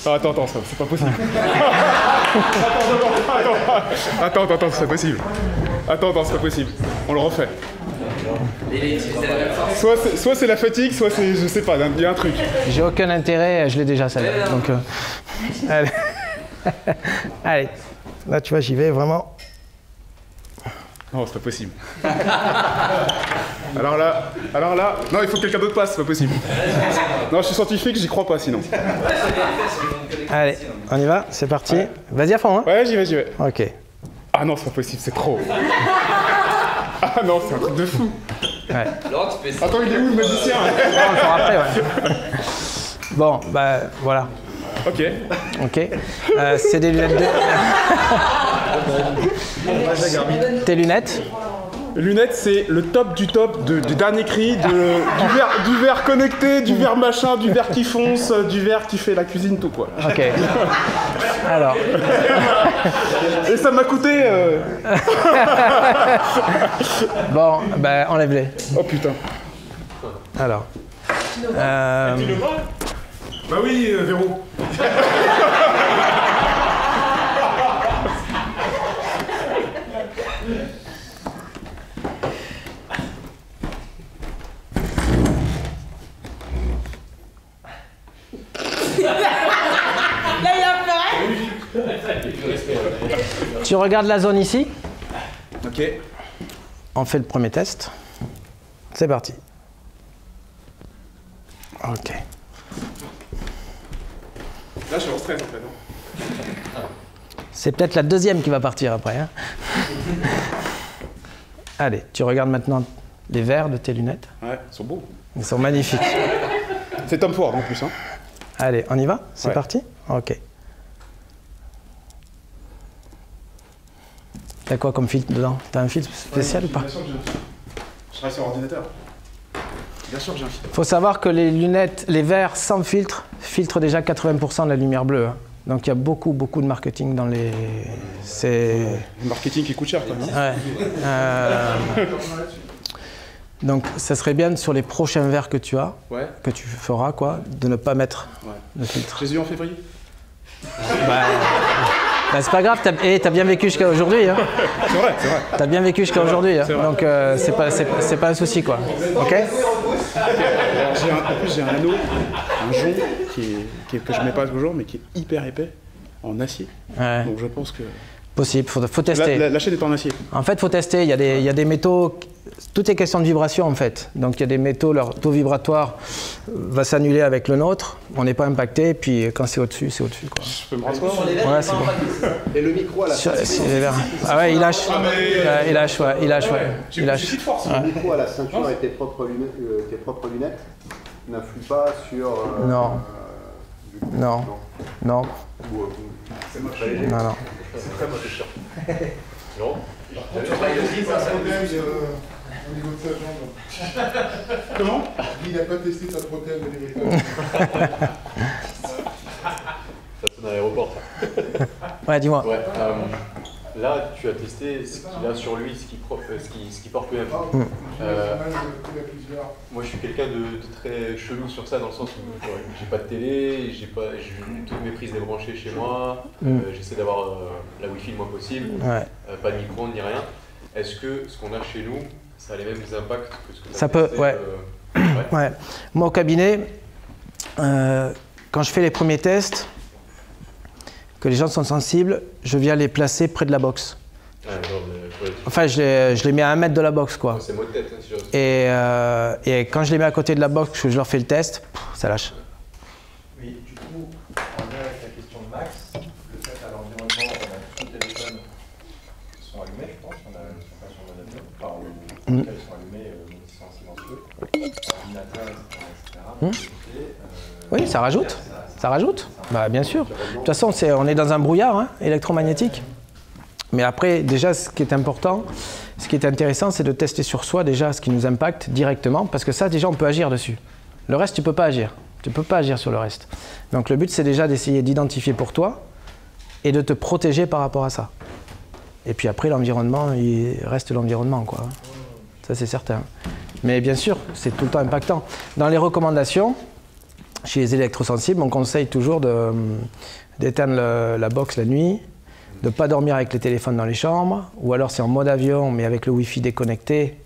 Speaker 8: Ah, attends, c'est pas possible. Attends, c'est pas possible. Attends, c'est pas possible. On le refait. Soit c'est la fatigue, soit c'est, je sais pas, il y a un truc.
Speaker 2: J'ai aucun intérêt, je l'ai déjà celle-là. Donc, allez. Allez, là tu vois, j'y vais vraiment.
Speaker 8: Non, c'est pas possible. Alors là, non, il faut que quelqu'un d'autre passe, c'est pas possible. Non, je suis scientifique, j'y crois pas sinon.
Speaker 2: Allez, on y va, c'est parti. Vas-y à fond, hein.
Speaker 8: Ouais, j'y vais.
Speaker 2: Ok.
Speaker 8: Ah non, c'est pas possible, c'est trop. Ah non, c'est un truc de fou.
Speaker 2: Ouais.
Speaker 8: Attends, il est où le magicien?
Speaker 2: On le fera après, ouais. Bon, bah voilà.
Speaker 8: Ok.
Speaker 2: C'est des lunettes de... Tes lunettes?
Speaker 8: Lunettes, c'est le top du top du dernier cri, du verre connecté, du verre machin, du verre qui fonce, du verre qui fait la cuisine, tout quoi.
Speaker 2: Ok. Alors.
Speaker 8: Et ça m'a coûté...
Speaker 2: Bon, bah enlève-les.
Speaker 8: Oh putain.
Speaker 2: Alors.
Speaker 8: Bah oui, Véro.
Speaker 1: Là, il a peur.
Speaker 2: Tu regardes la zone ici.
Speaker 8: Ok.
Speaker 2: On fait le premier test. C'est parti. Ok.
Speaker 8: Là, je suis en stress en fait.
Speaker 2: C'est peut-être la deuxième qui va partir après. Hein. Allez, tu regardes maintenant les verres de tes lunettes.
Speaker 8: Ouais, ils sont beaux.
Speaker 2: Ils sont magnifiques.
Speaker 8: C'est Tom Ford en plus. Hein.
Speaker 2: Allez, on y va? C'est
Speaker 8: ouais.
Speaker 2: Parti? Ok. T'as quoi comme filtre dedans? T'as un filtre spécial ou pas?
Speaker 8: Bien sûr que j'ai un filtre. Je travaille sur ordinateur. Bien sûr que j'ai un filtre.
Speaker 2: Il faut savoir que les lunettes, les verres sans filtre, filtrent déjà 80% de la lumière bleue. Hein. Donc il y a beaucoup de marketing dans les... C'est...
Speaker 8: Le marketing qui coûte cher quand même.
Speaker 2: Ouais. Donc ça serait bien sur les prochains verres que tu as,
Speaker 8: ouais.
Speaker 2: que tu feras, quoi, de ne pas mettre de filtre.
Speaker 8: J'ai eu en février.
Speaker 2: Bah, c'est pas grave, t'as bien vécu jusqu'à aujourd'hui. Hein.
Speaker 8: C'est vrai.
Speaker 2: T'as bien vécu jusqu'à aujourd'hui, hein. Donc c'est pas un souci, quoi. Ok.
Speaker 8: En plus j'ai un anneau, un jonc que je mets pas toujours, mais qui est hyper épais, en acier. Ouais. Donc je pense que...
Speaker 2: Possible, faut tester.
Speaker 8: La chaîne est en acier.
Speaker 2: En fait, faut tester. Il y a des métaux. Tout est question de vibration en fait. Donc il y a des métaux, leur taux vibratoire va s'annuler avec le nôtre. On n'est pas impacté. Puis quand c'est au-dessus, c'est au-dessus.
Speaker 8: Je peux me rasseoir.
Speaker 2: Ouais, c'est bon.
Speaker 13: Et le micro à la ceinture.
Speaker 2: Ah ouais, il lâche. Il lâche.
Speaker 13: Le micro à la ceinture et tes propres lunettes n'influent pas sur.
Speaker 2: Non.
Speaker 13: C'est moche.
Speaker 2: Non.
Speaker 13: C'est très moche.
Speaker 6: Non.
Speaker 11: Au niveau de sa jambe.
Speaker 8: Comment?
Speaker 11: Il n'a pas testé sa prothèse au niveau de sa jambe.
Speaker 6: Ça sonne à l'aéroport.
Speaker 2: Ouais, dis-moi.
Speaker 6: Ouais, là, tu as testé ce qu'il a sur lui, ce qu'il porte lui-même. Moi, je suis quelqu'un de très chelou sur ça, dans le sens où j'ai pas de télé, j'ai toutes mes prises débranchées chez moi, j'essaie d'avoir la Wi-Fi le moins possible, pas de micro-ondes ni rien. Est-ce que ce qu'on a chez nous, ça a les mêmes impacts que ce que
Speaker 2: ça peut, ouais. Ouais. Moi, au cabinet, quand je fais les premiers tests, que les gens sont sensibles, je viens les placer près de la box. Enfin, je les mets à 1 mètre de la box, quoi.
Speaker 6: C'est mot de tête, hein,
Speaker 2: et quand je les mets à côté de la box, que je leur fais le test, ça lâche.
Speaker 5: Oui, du coup, en lien avec la question de Max, le fait à l'environnement, on a tous les téléphones qui sont allumés, je pense, on a pas sur le adapteur, enfin, ils sont allumés, sans silencieux, ordinateur, etc.
Speaker 2: Oui, ça rajoute. Ça rajoute. Bah, bien sûr. De toute façon, on est dans un brouillard hein, électromagnétique. Mais après, déjà, ce qui est important, ce qui est intéressant, c'est de tester sur soi déjà ce qui nous impacte directement, parce que ça, déjà, on peut agir dessus. Le reste, tu ne peux pas agir. Tu ne peux pas agir sur le reste. Donc le but, c'est déjà d'essayer d'identifier pour toi et de te protéger par rapport à ça. Et puis après, l'environnement, il reste l'environnement, quoi. Ça, c'est certain. Mais bien sûr, c'est tout le temps impactant. Dans les recommandations, chez les électrosensibles, on conseille toujours d'éteindre la box la nuit, de ne pas dormir avec les téléphones dans les chambres, ou alors c'est en mode avion, mais avec le Wi-Fi déconnecté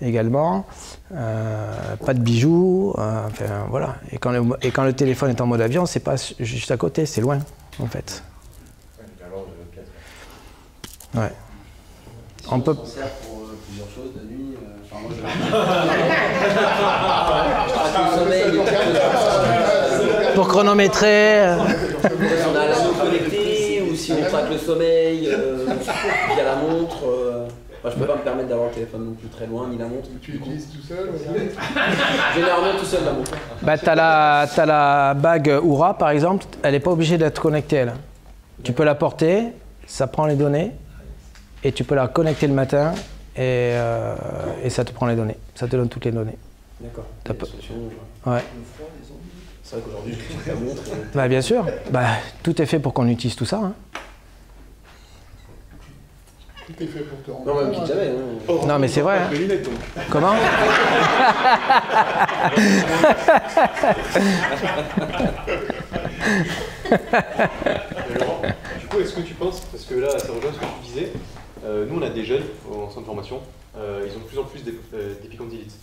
Speaker 2: également. Pas de bijoux, enfin voilà. Et quand le téléphone est en mode avion, c'est pas juste à côté, c'est loin, en fait. Ouais.
Speaker 14: On peut. On s'en sert pour plusieurs choses de nuit. Enfin, moi, je...
Speaker 2: Pour chronométrer.
Speaker 14: Si on a la montre connectée ou si on traque le sommeil via la montre. Enfin, je peux pas me permettre d'avoir le téléphone non plus très loin, ni la montre.
Speaker 11: Tu utilises tout seul
Speaker 14: Généralement tout seul la montre.
Speaker 2: Bah, t'as la bague Oura par exemple, elle n'est pas obligée d'être connectée elle. Tu peux la porter, ça prend les données. Et tu peux la connecter le matin et ça te prend les données. Ça te donne toutes les données.
Speaker 14: D'accord.
Speaker 2: Ouais.
Speaker 14: C'est vrai qu'aujourd'hui, je clique la montre.
Speaker 2: Bah, bien sûr. Bah, tout est fait pour qu'on utilise tout ça. Hein.
Speaker 11: Tout est fait pour te rendre.
Speaker 14: Non, même quitte jamais.
Speaker 2: Oh, non, mais c'est vrai. Hein. Comment
Speaker 6: Du coup, est-ce que tu penses, parce que là, ça rejoint ce que tu disais, nous on a des jeunes en centre de formation, ils ont de plus en plus d'épicondylite.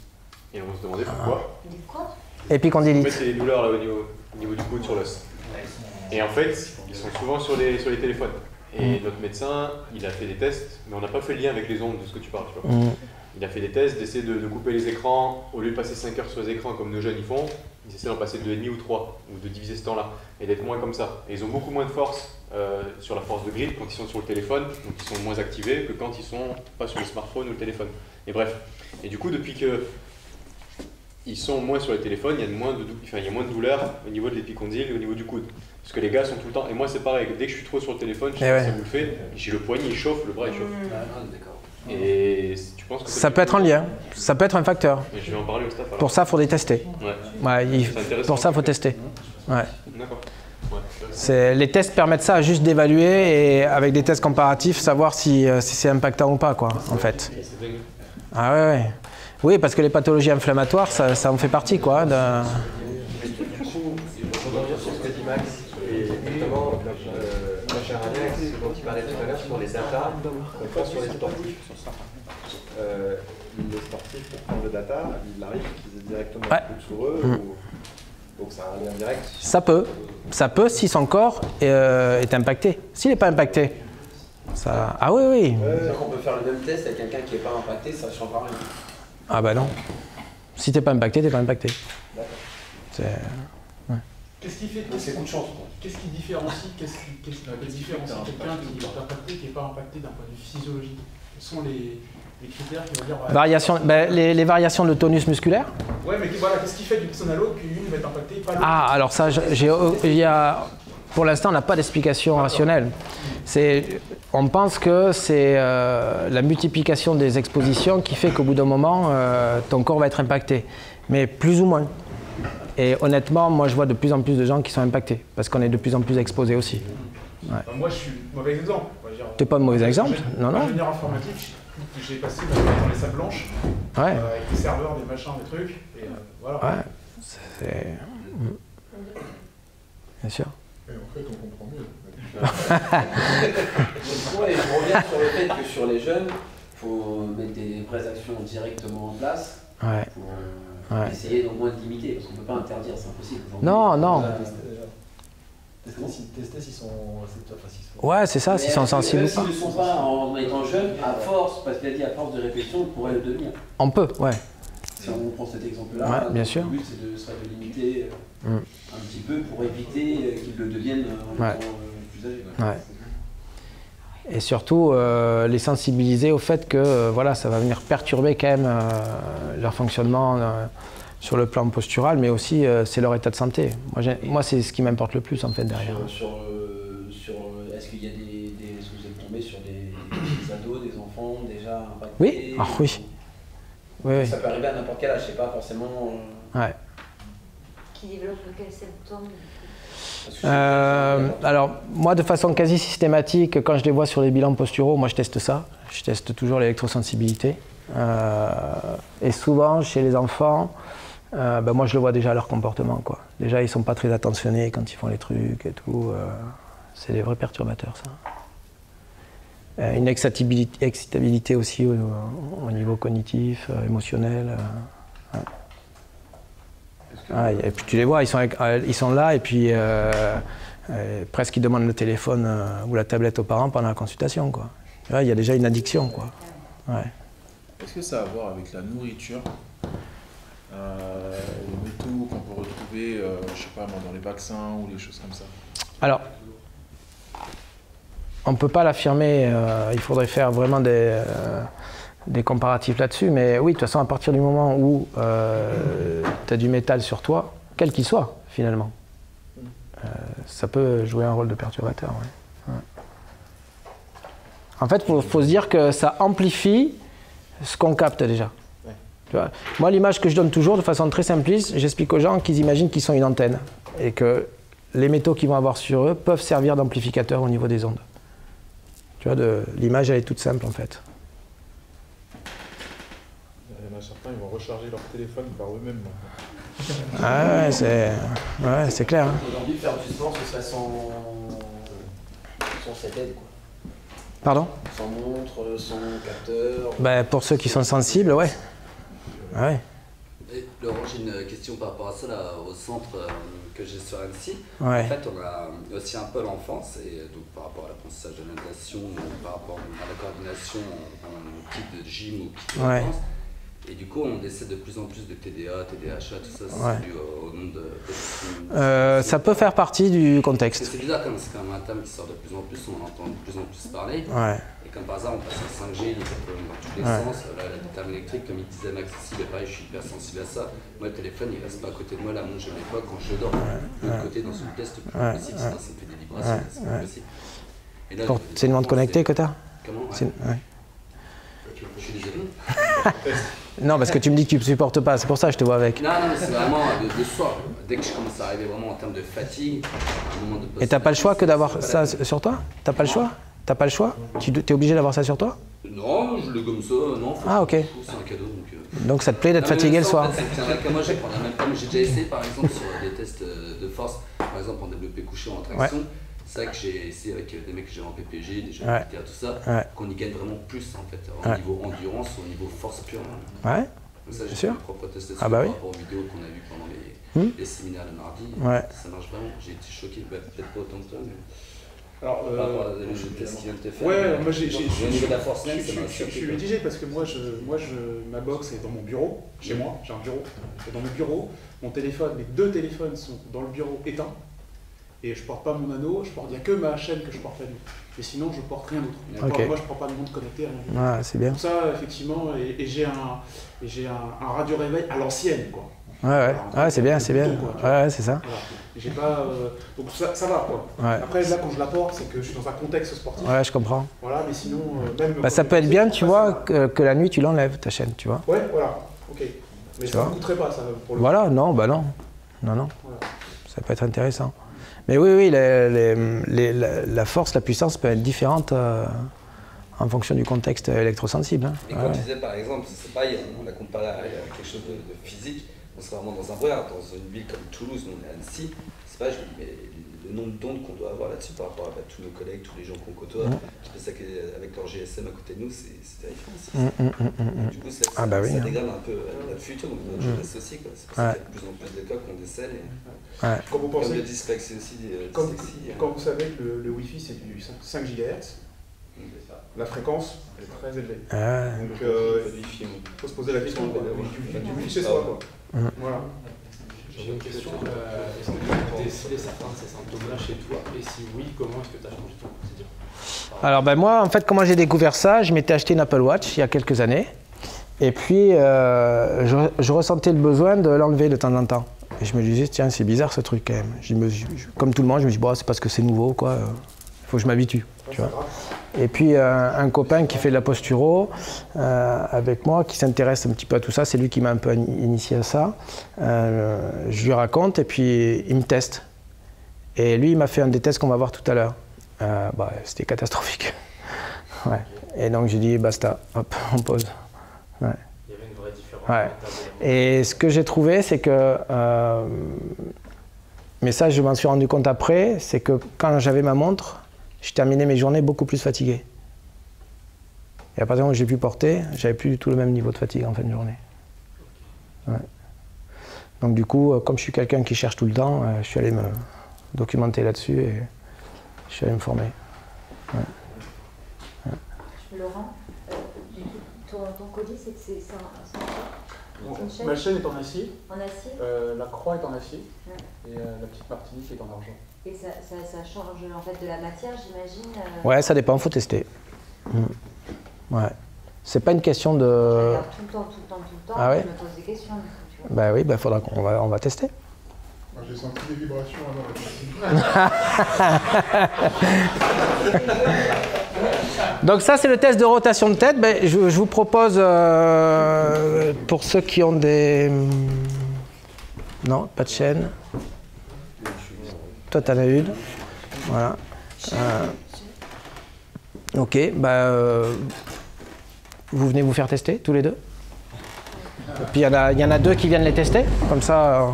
Speaker 6: Et on se demandait pourquoi.
Speaker 10: Quoi ?
Speaker 2: Épicondylite.
Speaker 6: En fait, c'est les douleurs là, au niveau du coude sur l'os. Et en fait, ils sont souvent sur les téléphones. Et notre médecin, il a fait des tests, mais on n'a pas fait le lien avec les ondes de ce que tu parles. Tu vois. Il a fait des tests d'essayer de couper les écrans, au lieu de passer 5 heures sur les écrans comme nos jeunes ils font, ils essaient d'en passer 2,5 ou 3, ou de diviser ce temps-là, et d'être moins comme ça. Et ils ont beaucoup moins de force sur la force de grip quand ils sont sur le téléphone, donc ils sont moins activés que quand ils sont pas sur le smartphone ou le téléphone. Et bref. Et du coup, depuis que ils sont moins sur les téléphones, il y a moins de douleur au niveau de l'épicondyle et au niveau du coude. Parce que les gars sont tout le temps, et moi c'est pareil, dès que je suis trop sur le téléphone, je sais que ça me le fait, j'ai le poignet il chauffe, le bras il chauffe. Et tu penses que
Speaker 2: ça peut être un lien, ça peut être un facteur.
Speaker 6: Et je vais en parler au staff alors.
Speaker 2: Pour ça, il faut les tester. Pour ça, il faut tester. Ouais.
Speaker 6: D'accord.
Speaker 2: Les tests permettent ça juste d'évaluer et avec des tests comparatifs, savoir si c'est impactant ou pas, quoi, en fait. Ah ouais. Oui, parce que les pathologies inflammatoires, ça en fait partie, quoi.
Speaker 15: Du coup, je rebondir sur ce que dit Max, et notamment, moi j'ai un lien avec ce dont il parlait tout à l'heure sur les data, pas sur les sportifs. Les sportifs, pour prendre le data, il arrive qu'ils aient directement un truc sur eux, donc ça a un lien direct.
Speaker 2: Ça peut si son corps est impacté. S'il n'est pas impacté, ça... Ah oui.
Speaker 14: On peut faire le même test avec quelqu'un qui n'est pas impacté, ça ne change rien.
Speaker 2: Ah bah non. Si t'es pas impacté, t'es pas impacté.
Speaker 7: Qu'est-ce qui fait que c'est coup de chance? Qu'est-ce qui différencie quelqu'un qui est impacté et qui n'est pas impacté d'un point de vue physiologique? Quels sont les critères qui vont dire...
Speaker 2: les variations de tonus musculaire.
Speaker 7: Ouais, mais voilà, qu'est-ce qui fait d'une personne à l'autre qu'une va être impactée et pas l'autre?
Speaker 2: Ah, alors ça, pour l'instant, on n'a pas d'explication rationnelle. On pense que c'est la multiplication des expositions qui fait qu'au bout d'un moment, ton corps va être impacté. Mais plus ou moins. Et honnêtement, moi je vois de plus en plus de gens qui sont impactés, parce qu'on est de plus en plus exposés aussi. Ouais.
Speaker 7: Moi je suis mauvais exemple.
Speaker 2: T'es pas de mauvais exemple? Non.
Speaker 7: Ingénieur informatique, j'ai passé dans les salles blanches, avec des serveurs, des machins, des trucs, et voilà.
Speaker 2: Ouais, c'est... Bien sûr.
Speaker 11: Et en fait, on comprend mieux.
Speaker 14: Et je reviens sur le fait que sur les jeunes, il faut mettre des vraies actions directement en place pour essayer d'au moins de limiter, parce qu'on ne peut pas interdire, c'est impossible.
Speaker 2: Non.
Speaker 15: Tester s'ils sont...
Speaker 2: Ouais, c'est ça, s'ils sont sensibles ou pas.
Speaker 14: S'ils ne le sont pas en étant jeunes, à force, parce qu'il a dit à force de répétition, on pourrait le devenir.
Speaker 2: On peut, ouais.
Speaker 14: Si on prend cet exemple-là,
Speaker 2: bien sûr.
Speaker 14: Le but serait de limiter un petit peu pour éviter qu'ils le deviennent en étant plus âgés.
Speaker 2: Ouais. Et surtout, les sensibiliser au fait que ça va venir perturber quand même leur fonctionnement sur le plan postural, mais aussi c'est leur état de santé. Moi c'est ce qui m'importe le plus en fait derrière.
Speaker 14: Est-ce qu'il y a est-ce que vous êtes tombé sur des ados, des enfants déjà impactés?
Speaker 2: Oui, oui.
Speaker 14: Ça peut arriver à n'importe quel âge, c'est pas forcément...
Speaker 10: qui développent quels symptômes?
Speaker 2: Alors, moi, de façon quasi systématique, quand je les vois sur les bilans posturaux, moi, je teste ça. Je teste toujours l'électrosensibilité. Et souvent, chez les enfants, moi, je le vois déjà à leur comportement, quoi. Déjà, ils ne sont pas très attentionnés quand ils font les trucs et tout. C'est des vrais perturbateurs, ça. Une excitabilité aussi au niveau cognitif, émotionnel. Et puis tu les vois, ils sont là et puis presque ils demandent le téléphone ou la tablette aux parents pendant la consultation, quoi. Là, il y a déjà une addiction, quoi. Ouais.
Speaker 8: Est-ce que ça a à voir avec la nourriture, les métaux qu'on peut retrouver, je sais pas, dans les vaccins ou les choses comme ça?
Speaker 2: Alors, on ne peut pas l'affirmer, il faudrait faire vraiment des comparatifs là-dessus, mais oui, de toute façon, à partir du moment où tu as du métal sur toi, quel qu'il soit, finalement, ça peut jouer un rôle de perturbateur. Ouais. Ouais. En fait, il faut se dire que ça amplifie ce qu'on capte déjà. Ouais. Tu vois, moi, l'image que je donne toujours, de façon très simpliste, j'explique aux gens qu'ils imaginent qu'ils sont une antenne et que les métaux qu'ils vont avoir sur eux peuvent servir d'amplificateur au niveau des ondes. Tu vois, l'image, elle est toute simple, en fait.
Speaker 8: Il y en a certains, ils vont recharger leur téléphone par eux-mêmes.
Speaker 2: Ah ouais, c'est clair. Hein.
Speaker 14: Aujourd'hui, faire du sport, ce serait sans cette aide, quoi.
Speaker 2: Pardon?
Speaker 14: Sans montre, sans capteur.
Speaker 2: Ben, pour ceux qui sont sensibles, ouais. Ouais.
Speaker 4: Et Laurent, j'ai une question par rapport à ça, là, au centre que j'ai sur Annecy.
Speaker 2: Ouais.
Speaker 4: En fait, on a aussi un pôle enfance, et donc par rapport à l'apprentissage de la natation, par rapport à la coordination en type de gym ou type
Speaker 2: ouais.
Speaker 4: d'enfance. Et du coup, on décède de plus en plus de TDA, TDAH, tout ça, c'est
Speaker 2: ouais.
Speaker 4: dû au nombre de...
Speaker 2: ça peut faire partie du contexte.
Speaker 4: C'est bizarre, c'est quand même un terme qui sort de plus en plus, on en entend de plus en plus parler.
Speaker 2: Ouais.
Speaker 4: Et comme par hasard, on passe à 5G, il y a des problèmes dans tous les sens. Là, la terme électrique, comme il disait Max ici, pareil, je suis hyper sensible à ça. Moi, le téléphone, il reste pas à côté de moi, la montre, je l'ai pas quand je dors. De l'autre côté, dans une pièce, c'est plus possible, sinon ça me fait des vibrations, c'est pas possible.
Speaker 2: C'est une montre connectée que tu as?
Speaker 4: Comment?
Speaker 2: Ouais.
Speaker 4: Je suis désolé.
Speaker 2: Non, parce que tu me dis que tu ne supportes pas, c'est pour ça que je te vois avec.
Speaker 4: Non, mais c'est vraiment le soir. Dès que je commence à arriver vraiment en termes de fatigue, à un moment de...
Speaker 2: Et t'as pas le choix que d'avoir ça sur toi? T'as pas le choix? T'as pas le choix? Tu es obligé d'avoir ça sur toi?
Speaker 4: Non, je le gomme ça, non.
Speaker 2: Ah, ok.
Speaker 4: C'est un cadeau.
Speaker 2: Donc ça te plaît d'être fatigué le soir?
Speaker 4: C'est vrai que moi, j'ai déjà essayé, par exemple, sur des tests de force, par exemple en développé couché ou en traction. C'est vrai que j'ai essayé avec des mecs que j'ai en PPG, des jeunes militaires, tout ça, qu'on y gagne vraiment plus en fait, au niveau endurance, au niveau force pure.
Speaker 2: Ouais.
Speaker 4: Donc ça, j'ai
Speaker 2: sûr.
Speaker 4: fait mes propres tests
Speaker 2: Ah bah oui.
Speaker 4: par rapport aux vidéos qu'on a vues pendant les séminaires le mardi. Ça marche vraiment. J'ai été choqué, peut-être pas autant que toi, mais.
Speaker 8: Alors,
Speaker 4: par rapport à les tests qui viennent de te faire.
Speaker 8: Ouais, moi
Speaker 4: au niveau de la force même,
Speaker 8: je suis mitigé parce que moi, ma box est dans mon bureau, chez moi, j'ai un bureau. Et dans mon bureau, mon téléphone, mes deux téléphones sont dans le bureau éteints. Et je porte pas mon anneau, il n'y a que ma chaîne que je porte la nuit. Et sinon, je porte rien d'autre.
Speaker 2: Okay.
Speaker 8: Moi, je ne prends pas de montre connectée, rien du tout.
Speaker 2: Ah, c'est bien.
Speaker 8: Pour ça, effectivement, et j'ai un radio-réveil à l'ancienne, quoi.
Speaker 2: Ouais, c'est bien, c'est bien. Ouais, c'est ça.
Speaker 8: Voilà. J'ai pas, donc ça va, quoi. Ouais. Après, là, quand je la porte, c'est que je suis dans un contexte sportif.
Speaker 2: Ouais, je comprends.
Speaker 8: Voilà, mais sinon, même...
Speaker 2: Bah, ça peut être bien, tu vois, que la nuit, tu l'enlèves, ta chaîne, tu vois.
Speaker 8: Ouais, voilà, ok. Mais ça ne coûterait pas, ça, pour le...
Speaker 2: Voilà, non, bah non. Non. Voilà. Ça peut être intéressant. Mais oui, la force, la puissance peut être différente en fonction du contexte électrosensible. Hein.
Speaker 4: Et quand tu disais par exemple, c'est pareil, on l'a comparé à quelque chose de physique, on serait vraiment dans un vrai, dans une ville comme Toulouse, nous on est à Annecy, c'est pas, mais le nombre d'ondes qu'on doit avoir là-dessus par rapport à tous nos collègues, tous les gens qu'on côtoie, je pense qu'avec leur GSM à côté de nous, c'est terrifiant. Du coup, ça dégrade un peu notre futur, donc notre jeunesse aussi. C'est pour ça qu'il y a de plus en plus de cas qu'on décèle.
Speaker 8: Quand vous pensez,
Speaker 4: comme le dyslexie aussi.
Speaker 8: Quand vous savez que le Wi-Fi c'est du 5 GHz, la fréquence elle est très élevée. Donc il faut se poser la question du Wi-Fi chez soi, quoi. Voilà.
Speaker 7: J'ai une question, est-ce que tu as décelé certains de ces symptômes-là chez toi? Et si oui, comment est-ce que tu as changé ton quotidien?
Speaker 2: Alors moi, en fait, comment j'ai découvert ça, je m'étais acheté une Apple Watch il y a quelques années. Et puis, je ressentais le besoin de l'enlever de temps en temps. Et je me disais, tiens, c'est bizarre ce truc quand même. Comme tout le monde, je me dis, bon, c'est parce que c'est nouveau, quoi. faut que je m'habitue. Tu vois. Et puis un copain qui fait de la posturo avec moi, qui s'intéresse un petit peu à tout ça, c'est lui qui m'a un peu initié à ça. Je lui raconte et puis il me teste. Et lui, il m'a fait un des tests qu'on va voir tout à l'heure. C'était catastrophique. Ouais. Et donc j'ai dit basta, hop, on pose. Ouais.
Speaker 15: Il y avait une vraie différence.
Speaker 2: Ouais. Et ce que j'ai trouvé, c'est que, mais ça je m'en suis rendu compte après, c'est que quand j'avais ma montre, je terminais mes journées beaucoup plus fatigué. Et à partir du moment où j'ai pu porter, j'avais plus du tout le même niveau de fatigue en fin de journée. Ouais. Donc du coup, comme je suis quelqu'un qui cherche tout le temps, je suis allé me documenter là-dessus et je suis allé me former. Ouais.
Speaker 10: Laurent, ton colis, c'est un
Speaker 8: Ma chaîne est en acier.
Speaker 10: En acier.
Speaker 8: La croix est en acier.
Speaker 10: Ouais.
Speaker 8: Et la petite Martinique est en argent.
Speaker 10: Et ça change en fait de la matière, j'imagine.
Speaker 2: Ouais, ça dépend, faut tester. Ouais. C'est pas une question de.
Speaker 10: Je regarde tout le temps,
Speaker 2: Ah ouais?
Speaker 10: je me pose des questions. Tu vois.
Speaker 2: Bah oui, faudra qu'on va tester.
Speaker 11: J'ai senti des vibrations avant la
Speaker 2: Donc ça, c'est le test de rotation de tête. Je vous propose, pour ceux qui ont des... Non, pas de chaîne. Toi, tu en as une. Voilà. Ok, vous venez vous faire tester, tous les deux. Et puis il y en a deux qui viennent les tester, comme ça...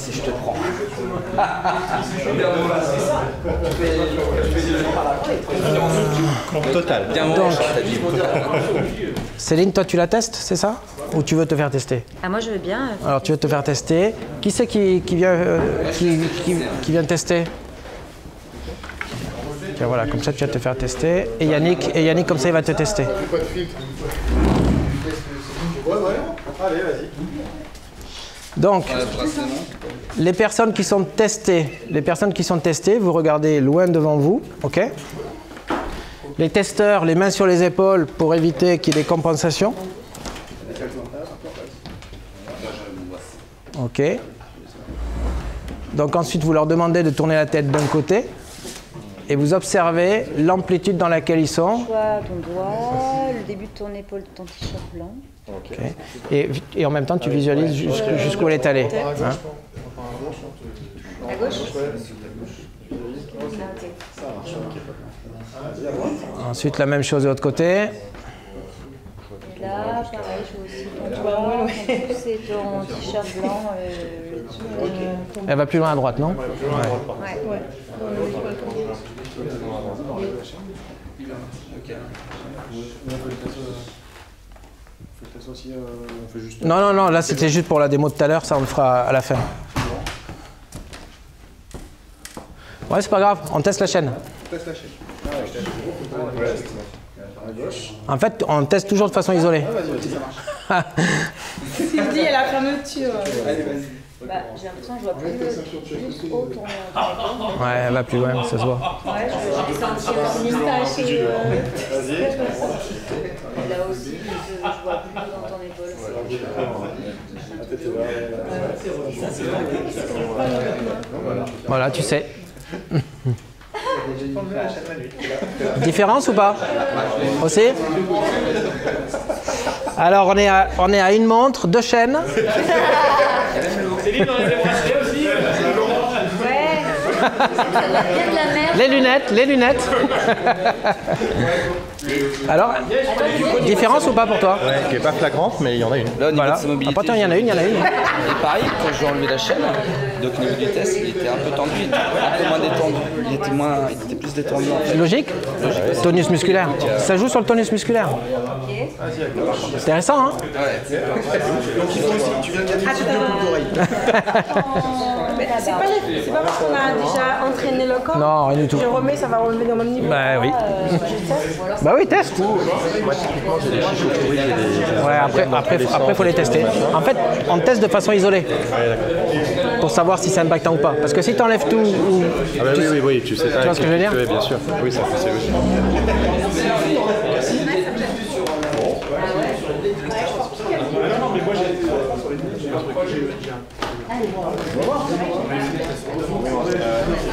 Speaker 4: Je te prends.
Speaker 15: Total.
Speaker 2: Donc, Céline, toi tu la testes, c'est ça? Ou tu veux te faire tester?
Speaker 10: Ah, moi je veux bien.
Speaker 2: Alors tu veux te faire tester. Qui c'est qui vient tester? Tiens, voilà, comme ça tu vas te faire tester. Et Yannick comme ça il va te tester.
Speaker 11: Pas de filtre.
Speaker 8: Allez, vas-y.
Speaker 2: Donc, les personnes qui sont testées, vous regardez loin devant vous, ok? Les testeurs, les mains sur les épaules pour éviter qu'il y ait des compensations. Ok. Donc ensuite, vous leur demandez de tourner la tête d'un côté et vous observez l'amplitude dans laquelle ils sont.
Speaker 10: Choix ton doigt, le début de ton épaule de ton t-shirt blanc.
Speaker 2: Okay. Et en même temps, tu visualises jusqu'où elle est allée. Hein?
Speaker 10: À gauche.
Speaker 2: Ensuite, la même chose de l'autre côté.
Speaker 10: Et là, pareil, je fais aussi ton doigt, ton pouce et ton t-shirt blanc.
Speaker 2: Elle va plus loin à droite, non?
Speaker 10: Ouais.
Speaker 2: Non, là c'était juste pour la démo de tout à l'heure, ça on le fera à la fin. Ouais, c'est pas grave, on teste la chaîne. En fait, on teste toujours de façon isolée.
Speaker 1: Sylvie et la fermeture.
Speaker 10: J'ai l'impression que je vois plus haut tourner.
Speaker 2: Ouais, elle va plus loin, ça se voit.
Speaker 10: Ouais, j'ai senti une tache. Là aussi, je vois plus haut dans ton épaule.
Speaker 2: Voilà, tu sais. Différence ou pas? Aussi? Alors on est à une montre, 2 chaînes. Les lunettes. Alors, différence ou pas pour toi?
Speaker 15: Ouais, qui n'est pas flagrante, mais il y en a une.
Speaker 4: Là, au niveau
Speaker 2: voilà.
Speaker 4: de sa mobilité,
Speaker 2: Pourtant, il y en a une.
Speaker 4: Et pareil, quand j'ai enlevé la chaîne, donc au niveau du test, il était un peu tendu, il était un peu moins détendu. Il était plus détendu. En fait.
Speaker 2: Logique? Tonus musculaire. Ça joue sur le tonus musculaire. C'est intéressant, hein?
Speaker 4: Ouais.
Speaker 15: Donc il faut aussi, tu viens de gagner 10 minutes pour l'oreille.
Speaker 1: C'est pas parce qu'on a déjà entraîné le corps.
Speaker 2: Non, rien du tout.
Speaker 1: Je remets, ça va revenir au même niveau.
Speaker 2: Bah oui. Bah oui, teste.
Speaker 15: Moi typiquement j'ai des chichotories, j'ai des...
Speaker 2: Ouais, après faut les tester. En fait, on teste de façon isolée.
Speaker 15: Ouais, d'accord.
Speaker 2: pour savoir si c'est impactant ou pas. Parce que si tu enlèves tout...
Speaker 5: Ah bah oui, tu sais
Speaker 2: tu vois ce que je veux dire?
Speaker 5: Oui, bien sûr. Oui, ça c'est logique.
Speaker 8: Non, mais moi j'ai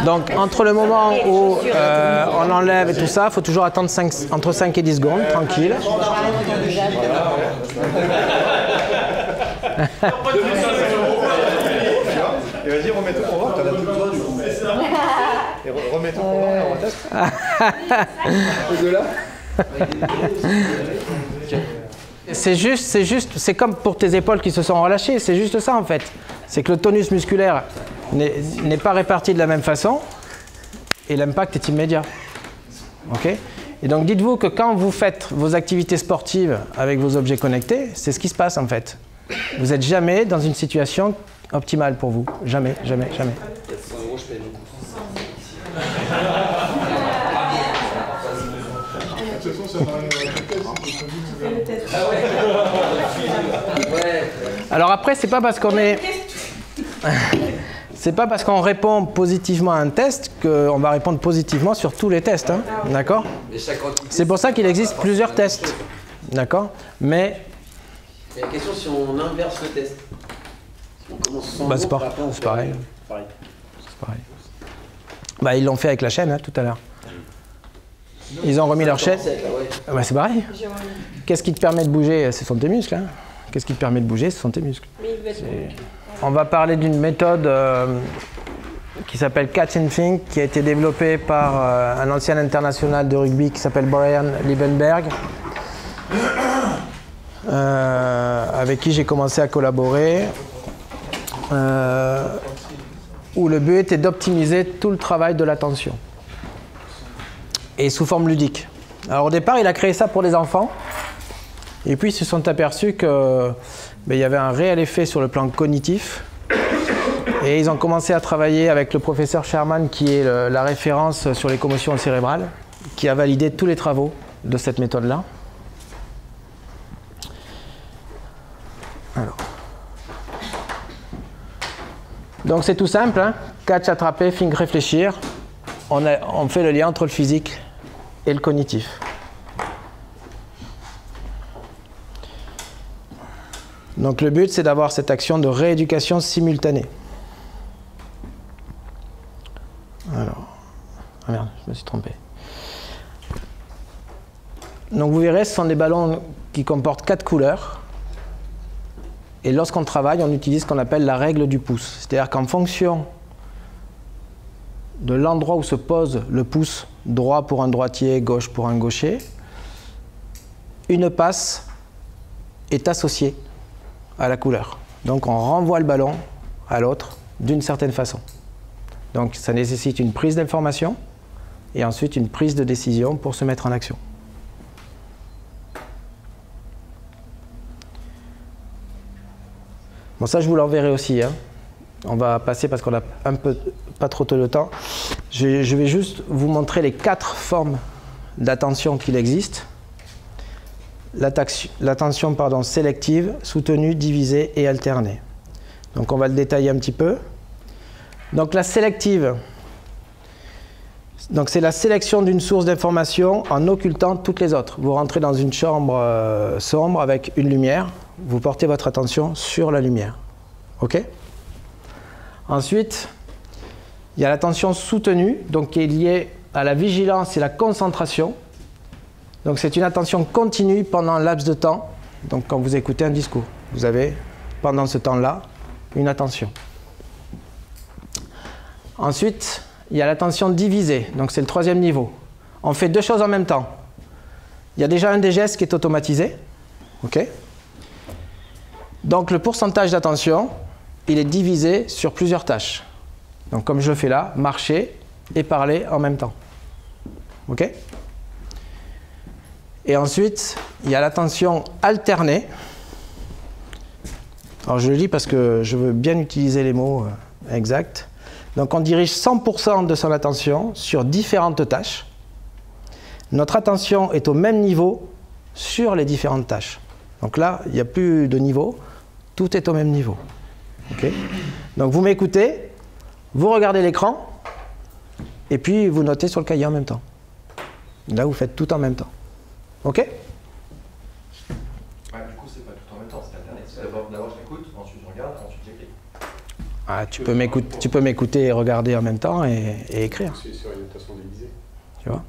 Speaker 2: Donc, entre le moment où on enlève et tout ça, il faut toujours attendre entre 5 et 10 secondes, tranquille.
Speaker 5: Et vas-y, remets tout pour voir, t'as la toute toi du coup. Et remets tout pour voir, et on teste.
Speaker 15: Au-delà.
Speaker 2: C'est comme pour tes épaules qui se sont relâchées, c'est juste ça en fait. C'est que le tonus musculaire n'est pas réparti de la même façon et l'impact est immédiat. Ok ? Et donc dites-vous que quand vous faites vos activités sportives avec vos objets connectés, c'est ce qui se passe en fait. Vous n'êtes jamais dans une situation optimale pour vous. Jamais, jamais, jamais.
Speaker 14: 400 €, je paye beaucoup.
Speaker 11: De toute façon, ça
Speaker 2: Alors après, c'est pas parce qu'on est... C'est pas parce qu'on répond positivement à un test qu'on va répondre positivement sur tous les tests. Hein, d'accord ? C'est pour ça qu'il existe plusieurs tests. D'accord ? Mais...
Speaker 14: Et la question, si on inverse le test, si on commence sans
Speaker 2: c'est pareil. C'est pareil. Bah, ils l'ont fait avec la chaîne hein, tout à l'heure. Ils ont remis leur chaîne. Bah, c'est pareil. Qu'est-ce qui te permet de bouger? Ce sont tes muscles. Hein. Qu'est-ce qui te permet de bouger? Ce sont tes muscles. On va parler d'une méthode qui s'appelle Catch and Think, qui a été développée par un ancien international de rugby qui s'appelle Brian Liebenberg, avec qui j'ai commencé à collaborer, où le but était d'optimiser tout le travail de l'attention, et sous forme ludique. Alors au départ, il a créé ça pour les enfants, et puis ils se sont aperçus que il y avait un réel effet sur le plan cognitif, et ils ont commencé à travailler avec le professeur Sherman, qui est la référence sur les commotions cérébrales, qui a validé tous les travaux de cette méthode-là. Alors. Donc c'est tout simple, hein. Catch, attraper, think, réfléchir. On fait le lien entre le physique et le cognitif. Donc le but, c'est d'avoir cette action de rééducation simultanée. Alors, ah merde, je me suis trompé. Donc vous verrez, ce sont des ballons qui comportent 4 couleurs. Et lorsqu'on travaille, on utilise ce qu'on appelle la règle du pouce. C'est-à-dire qu'en fonction de l'endroit où se pose le pouce, droit pour un droitier, gauche pour un gaucher, une passe est associée à la couleur. Donc on renvoie le ballon à l'autre d'une certaine façon. Donc ça nécessite une prise d'information et ensuite une prise de décision pour se mettre en action. Bon, ça je vous l'enverrai aussi, hein. On va passer parce qu'on a un peu pas trop de temps. Je vais juste vous montrer les 4 formes d'attention qu'il existe. L'attention sélective, soutenue, divisée et alternée. Donc on va le détailler un petit peu. Donc la sélective, c'est la sélection d'une source d'information en occultant toutes les autres. Vous rentrez dans une chambre sombre avec une lumière, vous portez votre attention sur la lumière. Ok ? Ensuite, il y a l'attention soutenue, donc qui est liée à la vigilance et la concentration. Donc c'est une attention continue pendant un laps de temps. Donc quand vous écoutez un discours, vous avez pendant ce temps-là une attention. Ensuite, il y a l'attention divisée, donc c'est le 3e niveau. On fait 2 choses en même temps. Il y a déjà un des gestes qui est automatisé. Ok ? Donc le pourcentage d'attention, il est divisé sur plusieurs tâches. Donc comme je le fais là, marcher et parler en même temps. Ok ? Et ensuite, il y a l'attention alternée. Alors je le lis parce que je veux bien utiliser les mots exacts. Donc on dirige 100% de son attention sur différentes tâches. Notre attention est au même niveau sur les différentes tâches. Donc là, il n'y a plus de niveau, tout est au même niveau. Okay ? Donc vous m'écoutez, vous regardez l'écran, et puis vous notez sur le cahier en même temps. Là, vous faites tout en même temps. OK?
Speaker 15: Ouais, du coup, c'est pas tout en même temps, c'est alterné. D'abord je m'écoute, ensuite je regarde, ensuite j'écris.
Speaker 2: Ah, tu peux m'écouter et regarder en même temps et écrire.
Speaker 13: C'est sur une notation divisée.
Speaker 2: Tu vois?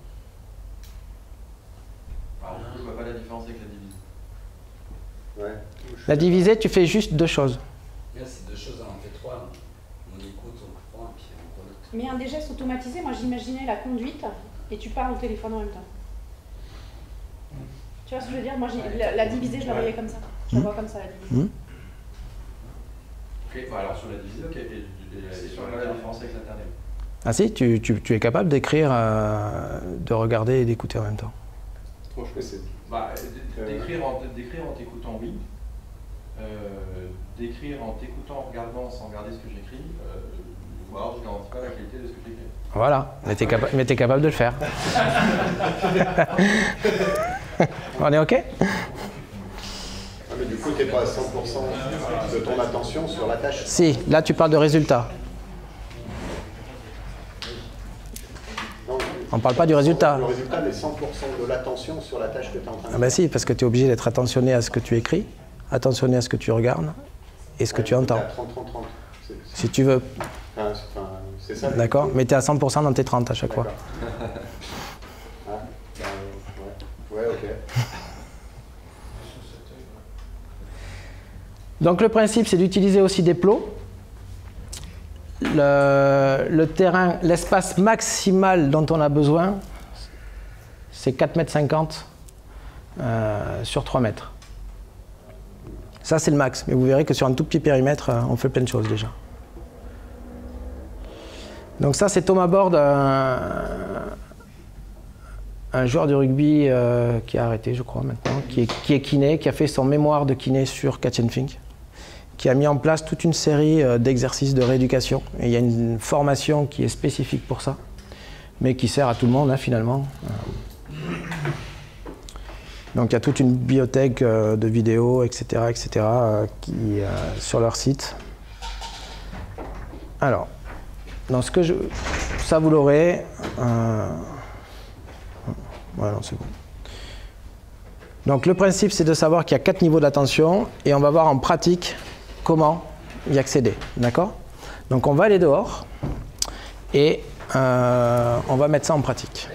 Speaker 15: Alors, du coup, je vois pas la différence avec la divisée.
Speaker 13: Ouais.
Speaker 2: La divisée, tu fais juste deux choses.
Speaker 4: Là, c'est deux choses, on fait trois. On écoute, on comprend, et puis on note.
Speaker 16: Mais un des gestes automatisés, moi j'imaginais la conduite et tu parles au téléphone en même temps. Tu vois ce que je veux dire? Moi, la divisée, je la voyais comme ça. Je la vois comme ça, la divisée.
Speaker 15: Ok, bon, alors sur la divisée, ok. Et sur la différence avec l'Internet.
Speaker 2: Ah si, tu es capable d'écrire, de regarder et d'écouter en même temps.
Speaker 15: Bah, d'écrire en t'écoutant, oui. D'écrire en t'écoutant, en regardant, sans regarder ce que j'écris, ou alors je ne garantis pas la qualité de ce que j'écris.
Speaker 2: Voilà, mais tu es capable de le faire. On est OK?
Speaker 13: Mais du coup, tu n'es pas à 100% de ton attention sur la tâche.
Speaker 2: Si, là tu parles de résultat. On ne parle pas du résultat.
Speaker 13: Le résultat, mais 100% de l'attention sur la tâche que tu es en train de faire.
Speaker 2: Ah ben si, parce que tu es obligé d'être attentionné à ce que tu écris, attentionné à ce que tu regardes et ce que tu entends.
Speaker 13: 30-30-30.
Speaker 2: Si tu veux.
Speaker 13: C'est ça.
Speaker 2: D'accord, mais tu es à 100% dans tes 30 à chaque fois.
Speaker 13: Ouais, ok.
Speaker 2: Donc le principe, c'est d'utiliser aussi des plots. Le terrain, l'espace maximal dont on a besoin, c'est 4,50 m sur 3 mètres. Ça, c'est le max. Mais vous verrez que sur un tout petit périmètre, on fait plein de choses déjà. Donc ça, c'est Thomas Bord, un joueur de rugby qui a arrêté, je crois, maintenant, qui est kiné, qui a fait son mémoire de kiné sur Catch and Think, qui a mis en place toute une série d'exercices de rééducation. Et il y a une formation qui est spécifique pour ça, mais qui sert à tout le monde, hein, finalement. Donc il y a toute une bibliothèque de vidéos, etc., qui, sur leur site. Alors, dans ce que ça vous l'aurez. Ouais, non, c'est bon. Donc le principe, c'est de savoir qu'il y a 4 niveaux d'attention et on va voir en pratique comment y accéder. D'accord? Donc on va aller dehors et on va mettre ça en pratique.